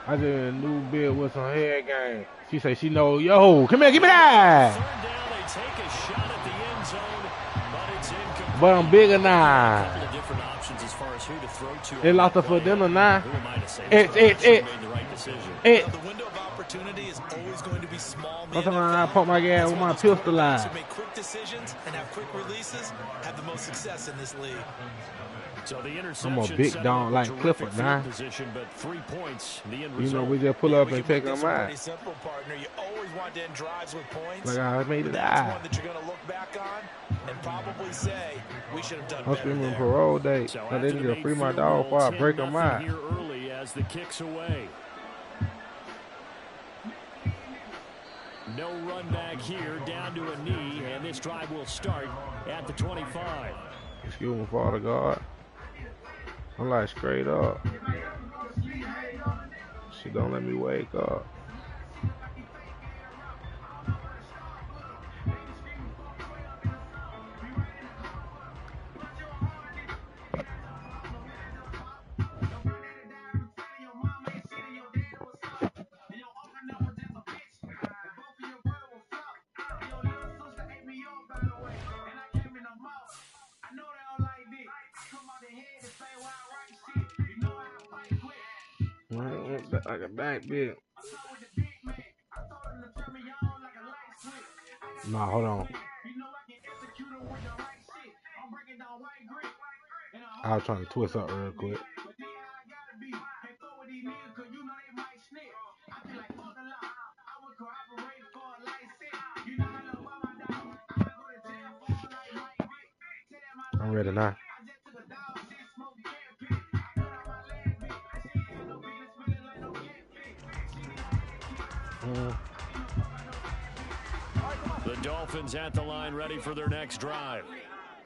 I did a new bid with some head game. She say she know, yo, come here, give me that. Third down, they take a shot at the end zone, but it's incomplete. But I'm bigger A now. couple of different options as far as who to throw to. It lost her for dinner now. Who am I to say? It. Made the right decision. Now, the window of opportunity is always going to be small. That's why I pump my gas with my pistol line. Who make quick decisions and have quick releases have the most success in this league. So the I'm a interception big set dog up a like terrific Clifford field now. position, but 3 points. The end You know, result. we just pull up We and can take make them this one out. pretty simple, partner. You always want to end drives with points. Like I made it That's out. one that you're going to look back on and probably say, we should have done I'm better screaming there. parole date. So Now they after need the to free made my field dog goal, before I break 10-0 them out. here early as the kick's away. No run back here, down to a knee, and this drive will start at the 25. Excuse me, Father God. I'm like straight up. She don't let me wake up. Like a back bit. Nah, hold on. I was trying to twist up real quick. I'm ready now. The Dolphins at the line ready for their next drive.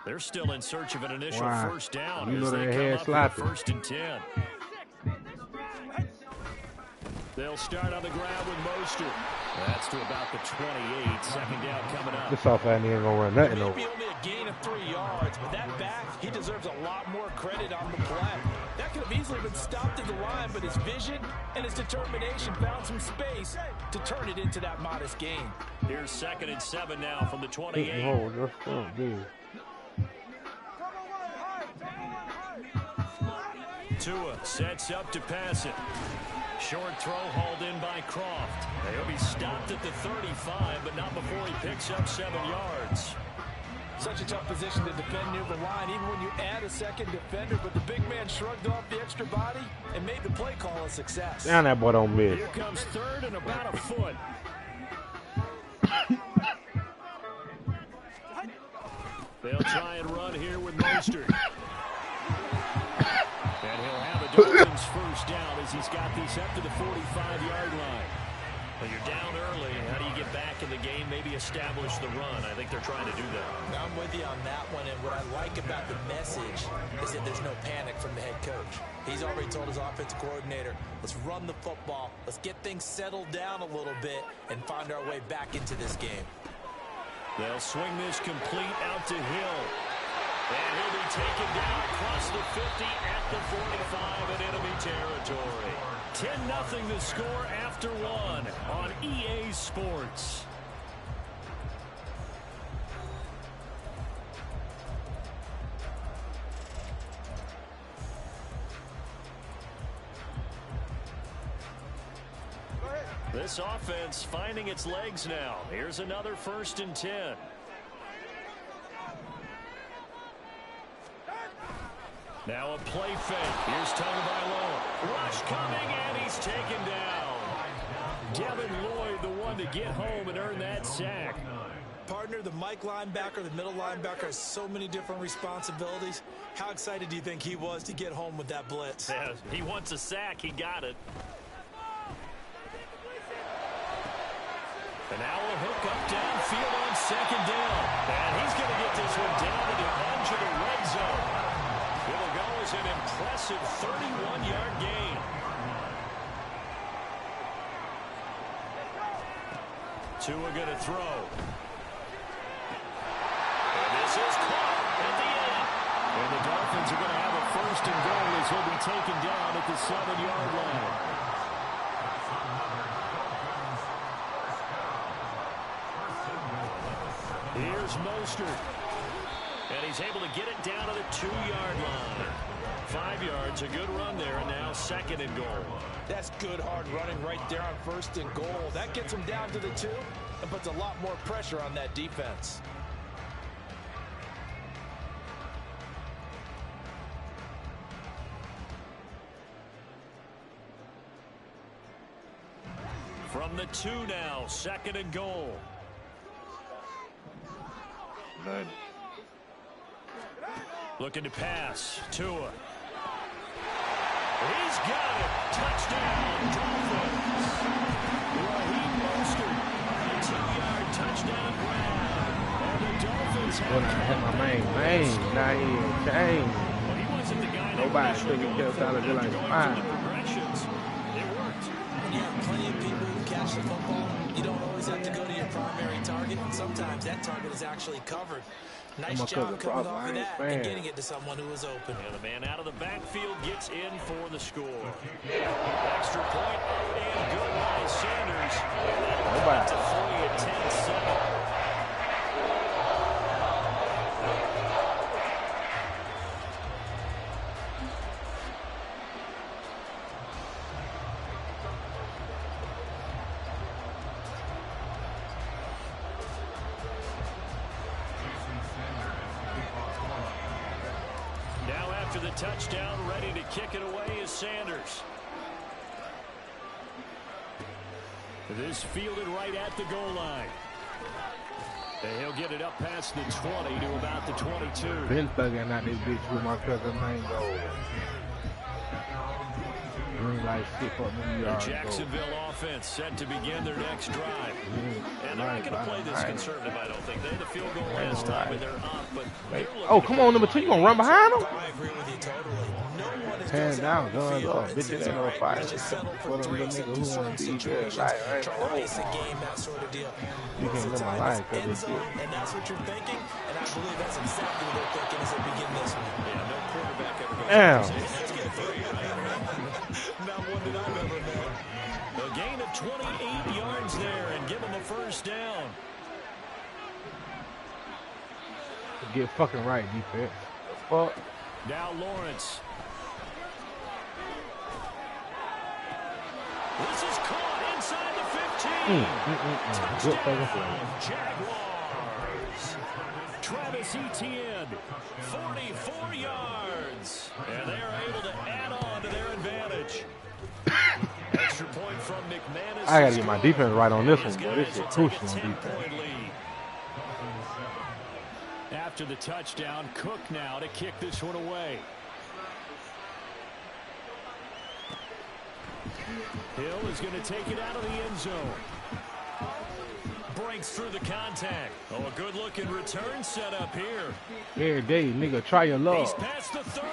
They're still in search of an initial first down You know as they they come up slapping. with 1st and 10. They'll start on the ground with Mostert. That's to about the 28. Second down coming up. This offense ain't gonna run nothing over. Maybe only a gain of 3 yards, but that back, he deserves a lot more credit on the play. That could have easily been stopped at the line, but his vision and his determination found some space to turn it into that modest gain. Here's 2nd and 7 now from the 28. Oh, that's so big. Tua sets up to pass it. Short throw hauled in by Croft. He'll be stopped at the 35, but not before he picks up 7 yards. Such a tough position to defend near the line, even when you add a second defender, but the big man shrugged off the extra body and made the play call a success. Damn, that boy don't miss. Here comes 3rd and about a foot. They'll try and run here with Mostert. And he'll have a Dolphins first down as he's got this up to the 45-yard line. When you're down early, how do you get back in the game, maybe establish the run? I think they're trying to do that. I'm with you on that one, and what I like about the message is that there's no panic from the head coach. He's already told his offensive coordinator, let's run the football, let's get things settled down a little bit, and find our way back into this game. They'll swing this complete out to Hill. And he'll be taken down across the 50 at the 45 in enemy territory. 10-0 the score after 1 on EA Sports. This offense finding its legs now. Here's another 1st and 10. Now a play fake. Here's Tagovailoa. Rush coming, and he's taken down. Devin Lloyd, the one to get home and earn that sack. Partner, the Mike linebacker, the middle linebacker has so many different responsibilities. How excited do you think he was to get home with that blitz? Yeah, he wants a sack. He got it. And now a hook up downfield on 2nd down. And he's going to get this one down to the edge of the red zone. It'll go as an impressive 31-yard gain. Tua going to throw. And this is caught at the end. And the Dolphins are going to have a 1st and goal as he'll be taken down at the 7-yard line. Here's Mostert. And he's able to get it down to the 2-yard line. 5 yards, a good run there, and now 2nd and goal. That's good hard running right there on 1st and goal. That gets him down to the 2 and puts a lot more pressure on that defense. From the 2 now, 2nd and goal. Good. Looking to pass. Tua. He's got it. Touchdown, Dolphins. Raheem Mostert, a 2-yard touchdown grab. And the Dolphins have When I hit my main, now he changed. Well, he wasn't the guy that Nobody was took it kept out of going like through the fine. progressions. It worked. When you have plenty of people who catch the football, you don't always have to go to your primary target, and sometimes that target is actually covered. Nice job coming off of that and getting it to someone who was open. And the man out of the backfield gets in for the score. Extra point up and good by Sanders. And that'll cut to 3 at 10-7. touchdown, ready to kick it away is Sanders. This fielded right at the goal line. And he'll get it up past the 20 to about the 22. Been thugging out this bitch with my cousin Mango. Green light shit for New The York. Jacksonville offense set to begin their next drive. And they're not going to play this conservative, I don't think. They had the field goal last time, and they're up. But oh, come on, number 2. You going to run behind him? I agree with you totally. No one is Hands down, guns up. It's Bitch, it ain't no fight. It's just settled For for them threes little in niggas who certain want to be situations. good. Trying to pace the game, that sort of deal. You can't live my life because End it's zone, and that's what you're thinking. And I believe that's exactly what they're thinking as they begin this one. Yeah, no quarterback ever goes Damn. Not one that I've ever met. A gain of 28 yards there and give them a first down. Get fucking right, defense. Fuck. Now Lawrence. This is caught inside the 15. Good fucking play. Jaguars. Travis Etienne, 44 yards. And they're able to add on to their advantage. Extra point from McManus. I gotta get my defense right on this one, boy. This is crucial on defense. After the touchdown, Cook now to kick this one away. Hill is going to take it out of the end zone. Breaks through the contact. Oh, a good-looking return set up here. Every day, nigga, try your luck. He's past the 30.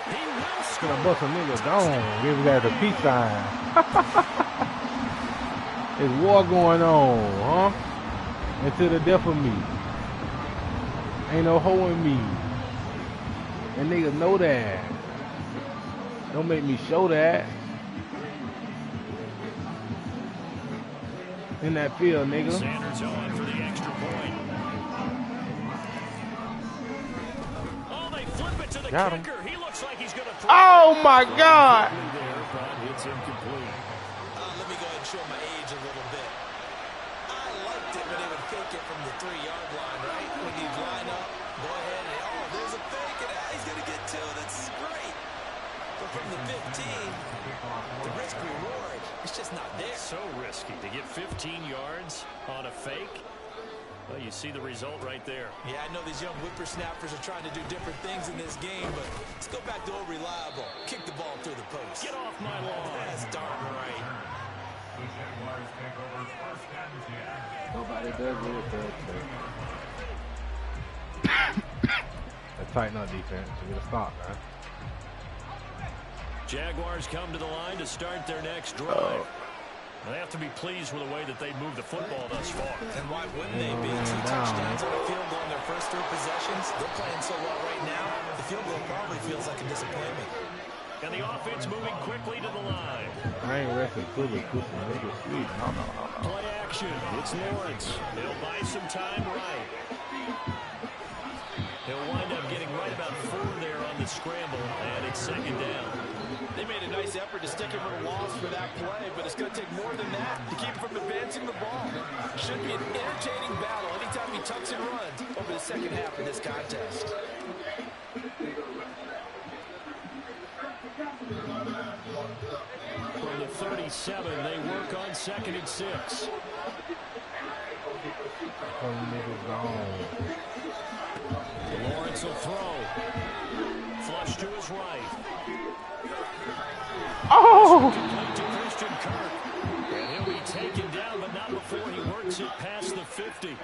He will score. Gonna bust a nigga down. Give that a peace sign. There's war going on, huh? Until the death of me. Ain't no hoe in me. And niggas know that. Don't make me show that. In that field, nigga. Sanders on for the extra point. Oh, they flip it to the Got him. kicker. He looks like he's going to throw. Oh my God! It's incomplete. Let me go ahead and show my age a little bit. I liked it when they would fake it from the 3-yard line, right? When you line up, go ahead and, oh, there's a fake, and he's going to get 2. That's great. But from the 15, the risk reward, it's just not there. So risky to get 15 yards on a fake. Well, you see the result right there. Yeah, I know these young whippersnappers are trying to do different things in this game, but let's go back to old reliable. Kick the ball through the post. Get off my lawn. That's darn right. Nobody does it. Let's tighten up defense. We gotta stop, man. Jaguars come to the line to start their next drive. They have to be pleased with the way that they moved the football thus far. And why wouldn't they be? 2 touchdowns on the field goal in their first 3 possessions. They're playing so well right now, the field goal probably feels like a disappointment. And the offense moving quickly to the line. I ain't resting fully. Nigga, sweet. No. Play action. It's Lawrence. He'll buy some time right. He'll wind up getting right about 4 there on the scramble, and it's second down. They made a nice effort to stick him with a loss for that play, but it's going to take more than that to keep him from advancing the ball. Should be an entertaining battle anytime he tucks and runs over the second half of this contest. From the 37, they work on 2nd and 6. Lawrence will throw. Flush to his right. Oh! To Christian Kirk. And he'll be taken down, but not before he works it past the 50.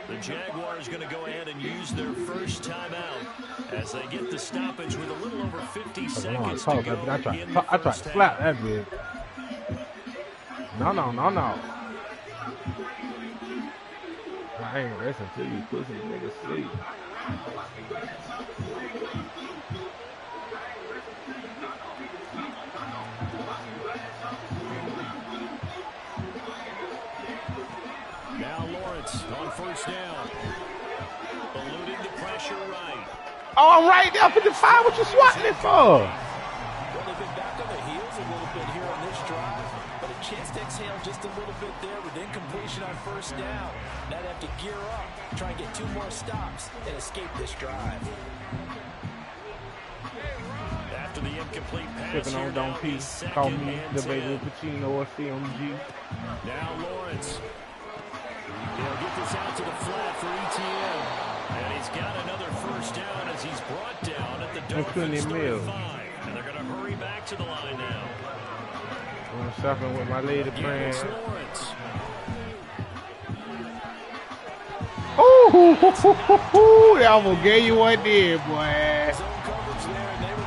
The Jaguars going to go ahead and use their first timeout as they get the stoppage with a little over 50 seconds to go. I tried to slap that bitch. No. I ain't resting till you pussy niggas sleep. Now Lawrence on first down. Eluding the pressure right. Oh, I'm right there, 55. What you swatting it for? Well, they've been back on their heels a little bit here on this drive, but a chance to execute exhaled just a little bit there with incompletion on first down. Now they have to gear up, try and get 2 more stops, and escape this drive. After the incomplete pass, Sipping on Don P. Call me the baby Pacino or CMG. Now Lawrence. He'll get this out to the flat for ETN. And he's got another first down as he's brought down at the Dolphins 35. And they're going to hurry back to the line now. I'm shopping with my lady friend. Oh, I almost gave you one there, boy.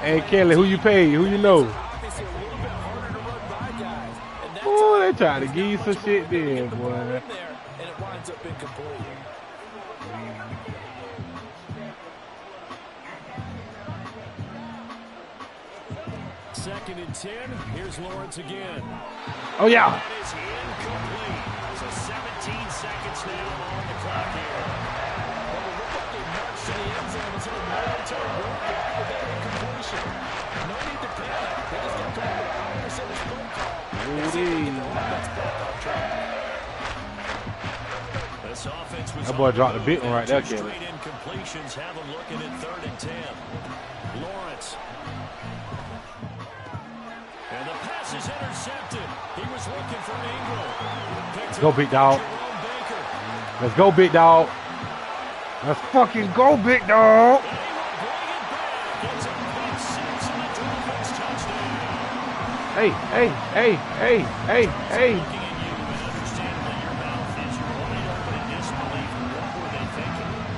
Hey, Kelly, who you pay? Who you know? Oh, they trying to give you some shit there, boy. And it winds up incomplete. Second and 10. Here's Lawrence again. Oh, yeah. That is incomplete. So 17 seconds now on the clock here. Well, it looked like they marched to the end zone as a military warfare with that incompletion. No need to panic. They just got to remember the 100% of play call. This offense was that boy dropped a big one right there, Kelly. Straight incompletions have them looking at 3rd and 10. Lawrence. And the pass is intercepted. He was looking for Ingram. Go, big dog. Let's go, big dog. Let's fucking go, big dog. Hey, hey, hey, hey, hey, hey.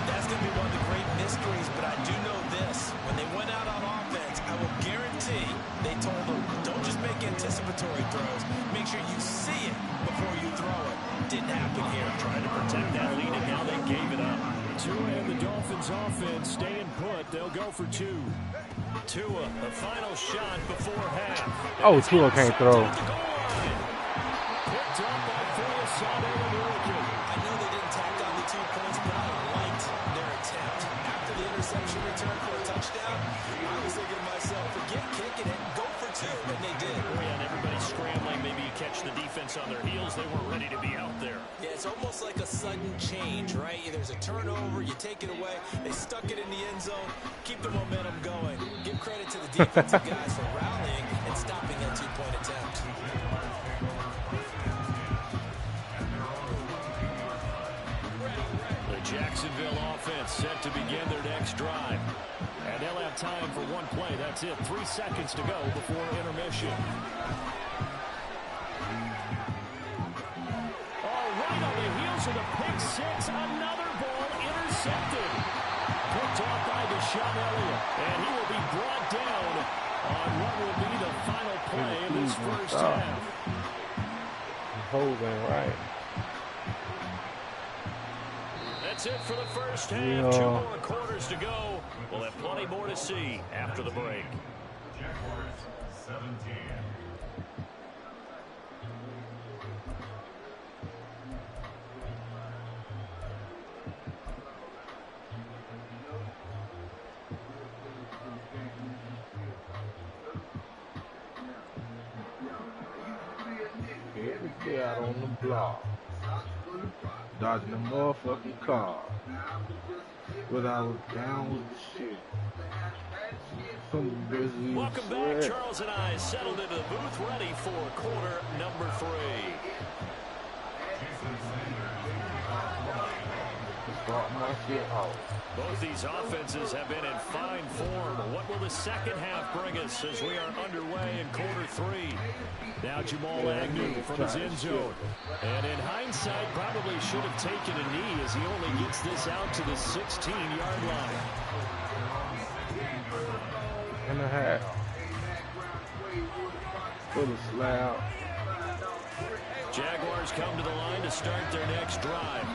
That's going to be one of the great mysteries, but I do know this. When they went out on offense, I will guarantee they told them, don't just make anticipatory throws. Make sure you see it before you throw it. Didn't happen here. Trying to protect that lead, and now they gave it up. Tua and the Dolphins offense staying put. They'll go for 2. Tua, the final shot before half. Oh, Tua can't throw. Picked up by Phillips-Sade and American. I know they didn't tack on the 2 points, but I liked their attempt. After the interception return for a touchdown, I was thinking to myself, forget kicking it, go for 2, and they did. And everybody scrambling. Maybe you catch the defense on their heels. They weren't ready to be out there. Yeah, it's almost like a sudden change, right? There's a turnover, you take it away, they stuck it in the end zone, keep the momentum going. Give credit to the defensive guys for rallying and stopping that 2-point attempt. The Jacksonville offense set to begin their next drive. And they'll have time for 1 play. That's it. 3 seconds to go before intermission. All right, on the heels of the pick 6, another ball intercepted. Picked off by Deshaun Elliott. And he will be brought down on what will be the final play in this first half. Holding right. That's it for the first half. 2 more quarters to go. We'll have plenty more to see after the break. Every day out on the block. Dodging the motherfucking car. But I was down with the shit. Some busy. Welcome back. Charles and I settled into the booth, ready for quarter number 3. Start my shit out. Both these offenses have been in fine form. What will the second half bring us as we are underway in quarter 3? Now Jamal Agnew from his end zone. And in hindsight, probably should have taken a knee as he only gets this out to the 16-yard line. And a half. For the slab. Jaguars come to the line to start their next drive.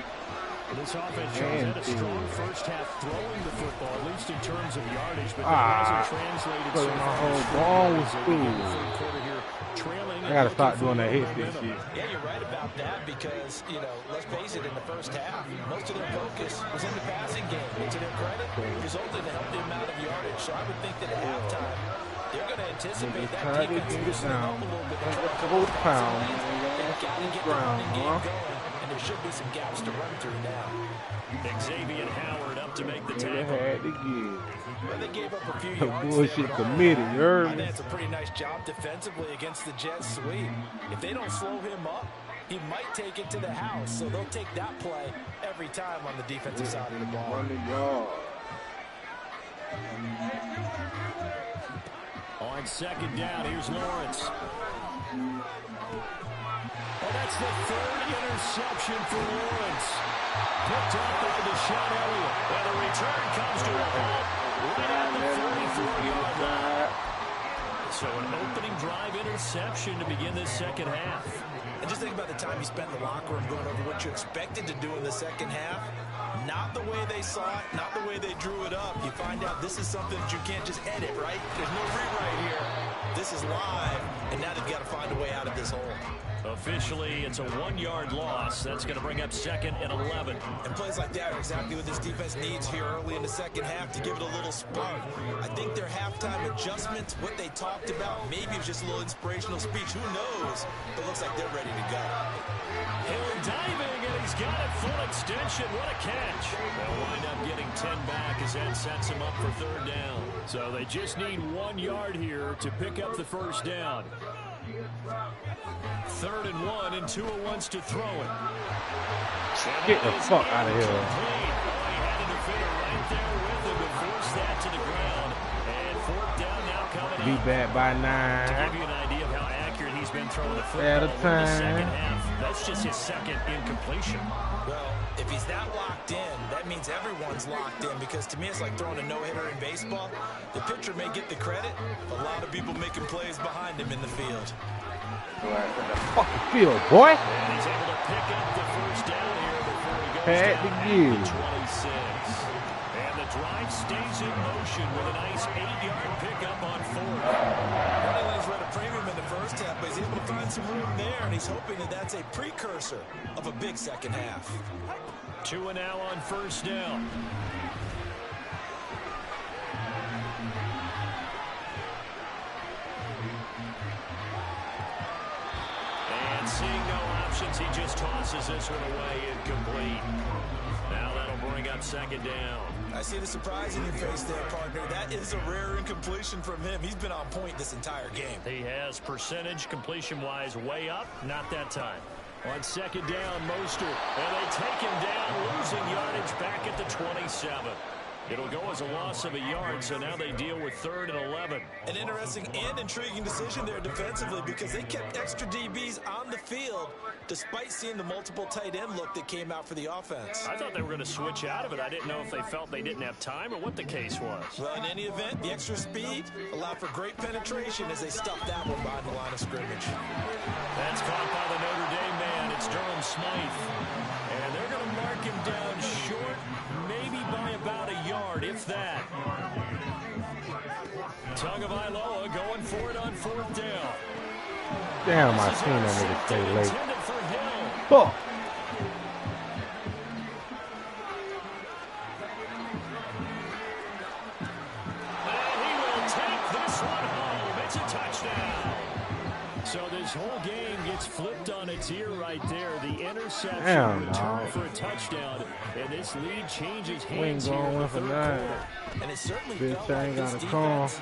This offense had a strong first half throwing the football, at least in terms of yardage, but that hasn't translated so my far. whole ball was cool. I gotta stop doing that hit stick shit. Yeah, you're right about that because, you know, let's face it, in the first half, most of their focus was in the passing game. And to their credit, it resulted in a healthy amount of yardage. So I would think that at halftime, They're going to anticipate that try to defense get it loosening up down. a little bit. Hold the pound. They've got to get the Ground, running game huh? going, and there should be some gaps to run through now. Xavier Howard up to make the They tackle. had to give. Well, they gave up a few The yards. bullshit there, but committed, you heard I me? think it's a pretty nice job defensively against the Jets sweep. If they don't slow him up, he might take it to the house. So they'll take that play every time on the defensive side of the ball. 100 yards. On second down, here's Lawrence. And that's the third interception for Lawrence. Picked up by Deshaun Elliott. And the return comes to a halt right at the 34-yard line. So an opening drive interception to begin this second half. And just think about the time you spent in the locker room going over what you expected to do in the second half. Not the way they saw it, not the way they drew it up. You find out this is something that you can't just edit, right? There's no rewrite here. This is live, and now they've got to find a way out of this hole. Officially, it's a 1-yard loss. That's going to bring up 2nd and 11. And plays like that are exactly what this defense needs here early in the second half to give it a little spark. I think their halftime adjustments, what they talked about, maybe it was just a little inspirational speech. Who knows? But it looks like they're ready to go. Hill diving, and he's got it full extension. What a catch. They'll wind up getting 10 back as that sets him up for 3rd down. So they just need 1 yard here to pick up the first down. 3rd and 1, and Tua wants to throw it. Get the fuck out of here. He had a defender right there with him to force that to the ground. And 4th down now coming Be up. back by To 9. give you an idea of how accurate he's been throwing the football At a in the second time. half, that's just his 2nd incompletion. Well, if he's that locked in, that means everyone's locked in, because to me it's like throwing a no-hitter in baseball. The pitcher may get the credit, but a lot of people making plays behind him in the field. Fucking field, boy. And he's able to pick up the first down here before he goes Had down to at give. the 26. And the drive stays in motion with a nice 8-yard pickup on 4th. He's read a premium in the first half, but he's able to find some room there, and he's hoping that that's a precursor of a big second half. Tua now on 1st down. And seeing no options, he just tosses this one away incomplete. Now that'll bring up 2nd down. I see the surprise in your face there, partner. That is a rare incompletion from him. He's been on point this entire game. He has percentage completion-wise way up, not that time. On 2nd down, Mostert, and they take him down, losing yardage back at the 27. It'll go as a loss of a yard, so now they deal with 3rd and 11. An interesting and intriguing decision there defensively, because they kept extra DBs on the field despite seeing the multiple tight end look that came out for the offense. I thought they were going to switch out of it. I didn't know if they felt they didn't have time or what the case was. Well, in any event, the extra speed allowed for great penetration as they stuffed that one behind the line of scrimmage. That's caught by the Notre Dame man. It's Durham Smythe. And they're going to mark him down short, maybe by about a yard, if that. Tagovailoa going for it on 4th down. Damn, I seen that nigga stay late. Intended for Hill. Fuck. And he will take this one home. It's a touchdown. So this whole game gets flipped on its ear right there. The interception, Damn, return dog. for a touchdown, and this lead changes We ain't hands here in going the for 3rd that. quarter. And it certainly Bitch, felt I like ain't this got a call. defense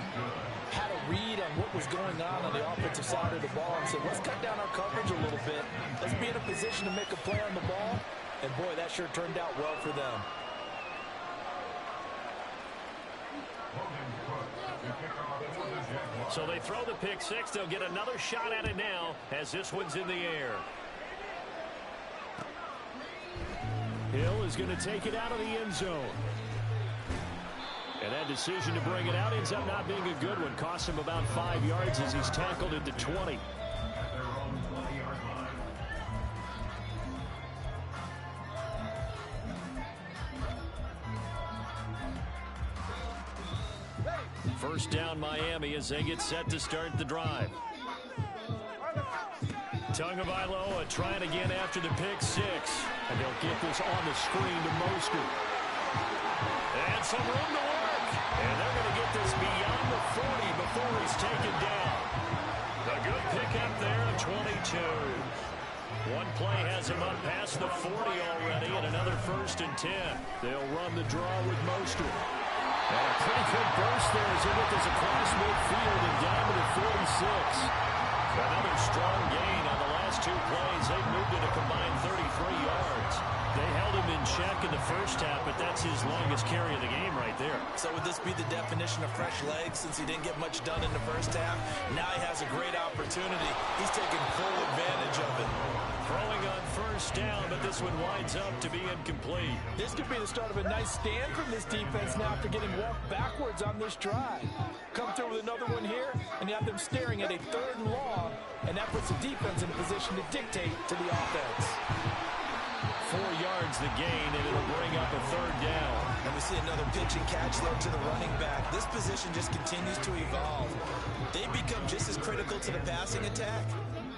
had a read on what was going on the offensive side of the ball and said, let's cut down our coverage a little bit. Let's be in a position to make a play on the ball. And boy, that sure turned out well for them. So they throw the pick 6. They'll get another shot at it now as this one's in the air. Hill is going to take it out of the end zone. And that decision to bring it out ends up not being a good one. Costs him about 5 yards as he's tackled at the 20. First down Miami as they get set to start the drive. Tagovailoa trying again after the pick 6. And they'll get this on the screen to Mostert. And some room to work. And they're going to get this beyond the 40 before he's 2. One play has him up past the 40 already, and another 1st and 10. They'll run the draw with Mostert. And a pretty good burst there as he gets us across midfield and down to the 46. Another strong gain on the last 2 plays. They've moved it a combined 33 yards. They held him in check in the first half, but that's his longest carry of the game right there. So would this be the definition of fresh legs since he didn't get much done in the first half? Now he has a great opportunity. He's taking full advantage of it. Throwing on 1st down, but this one winds up to be incomplete. This could be the start of a nice stand from this defense now after getting walked backwards on this drive. Come through with another one here, and you have them staring at a 3rd and long, and that puts the defense in a position to dictate to the offense. 4 yards the gain, and it'll bring up a 3rd down. And we see another pitch and catch there to the running back. This position just continues to evolve. They become just as critical to the passing attack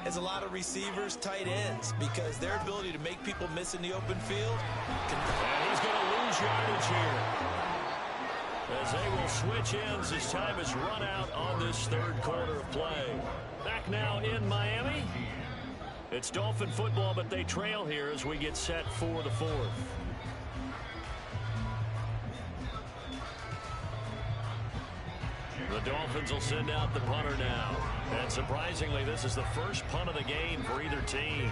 as a lot of receivers, tight ends, because their ability to make people miss in the open field. And he's going to lose yardage here, as they will switch ends as time has run out on this 3rd quarter of play. Back now in Miami. It's Dolphin football, but they trail here as we get set for the 4th. The Dolphins will send out the punter now. And surprisingly, this is the first punt of the game for either team.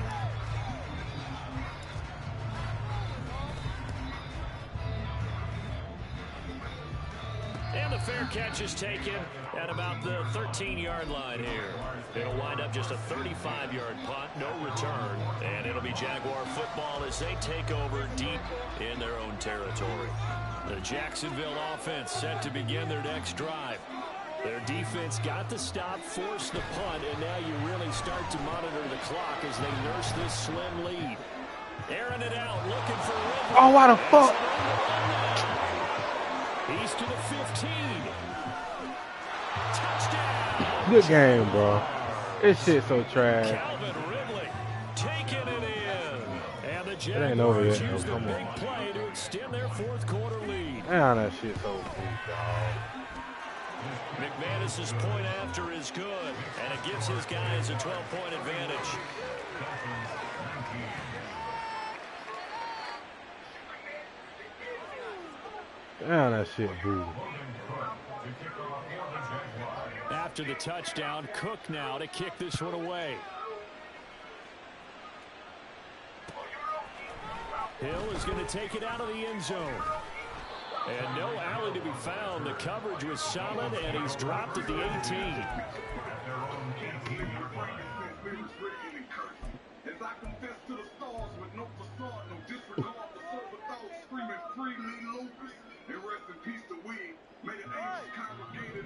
And the fair catch is taken at about the 13-yard line here. It'll wind up just a 35-yard punt, no return. And it'll be Jaguar football as they take over deep in their own territory. The Jacksonville offense set to begin their next drive. Their defense got the stop, forced the punt, and now you really start to monitor the clock as they nurse this slim lead. Airing it out, looking for Ridley. Oh, what the fuck? He's to the 15. Touchdown. Good game, bro. This shit so trash. Calvin Ridley taking it in. And the Jaguars use the big play to extend their 4th quarter lead. Man, that shit so cool, dog. McManus's point after is good, and it gives his guys a 12-point advantage. Man, that shit boo. After the touchdown, Cook now to kick this one away. Hill is going to take it out of the end zone. And no alley to be found. The coverage was solid, and he's dropped at the 18.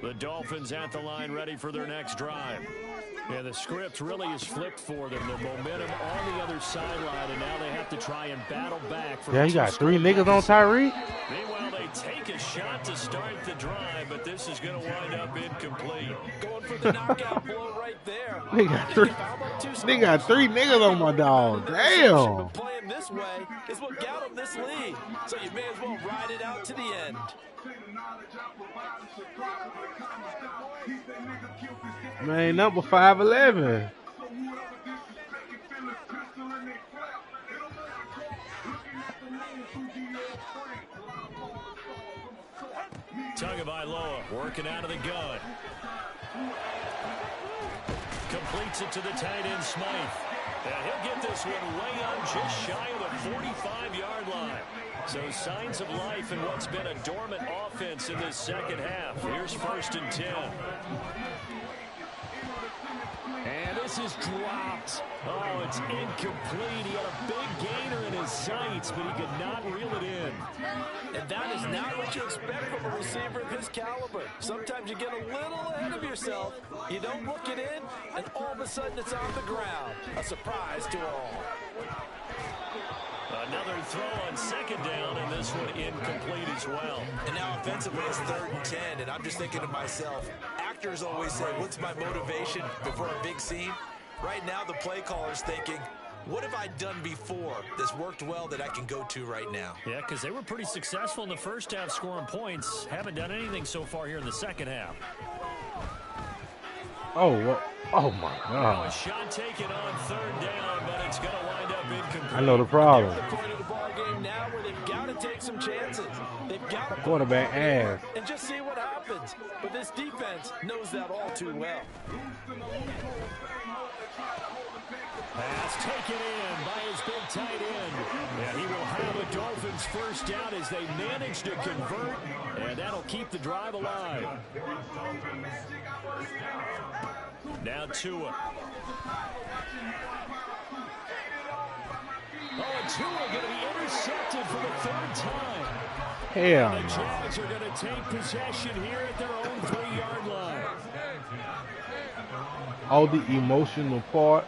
The Dolphins at the line ready for their next drive. And the script really is flipped for them. The momentum on the other sideline, and now they have to try and battle back. Yeah, you got 3 niggas on Tyreek. Meanwhile, they take a shot to start the drive, but this is going to wind up incomplete. Going for the knockout blow right there. They got 3 niggas on my dog. Damn. Playing this way is what got them this lead. So you may as well ride it out to the end. Man, number 5'11". Tagovailoa working out of the gun. Completes it to the tight end, Smythe. And he'll get this one way on just shy of the 45-yard line. So signs of life in what's been a dormant offense in this second half. Here's 1st and 10. And this is dropped. Oh, it's incomplete. He had a big gainer in his sights, but he could not reel it in. And that is not what you expect from a receiver of his caliber. Sometimes you get a little ahead of yourself. You don't look it in, and all of a sudden it's on the ground. A surprise to all. Another throw on 2nd down, and this one incomplete as well. And now offensively it's 3rd and 10, and I'm just thinking to myself, actors always say, what's my motivation before a big scene? Right now the play caller's thinking, what have I done before that's worked well that I can go to right now? Yeah, because they were pretty successful in the first half scoring points. Haven't done anything so far here in the second half. Oh my A God. shot taken on third down, but it's going to wind up incomplete. I know the problem. The point of the ball game now where they've got to take some chances. They've got to Quarterback ass. and just see what happens. But this defense knows that all too well. Pass taken in by his big tight end. And he will have a Dolphins first down as they manage to convert, and that'll keep the drive alive. Now Tua. Oh, and Tua going to be intercepted for the third time. Hell The no. Jags are going to take possession here at their own 3-yard line. All the emotional part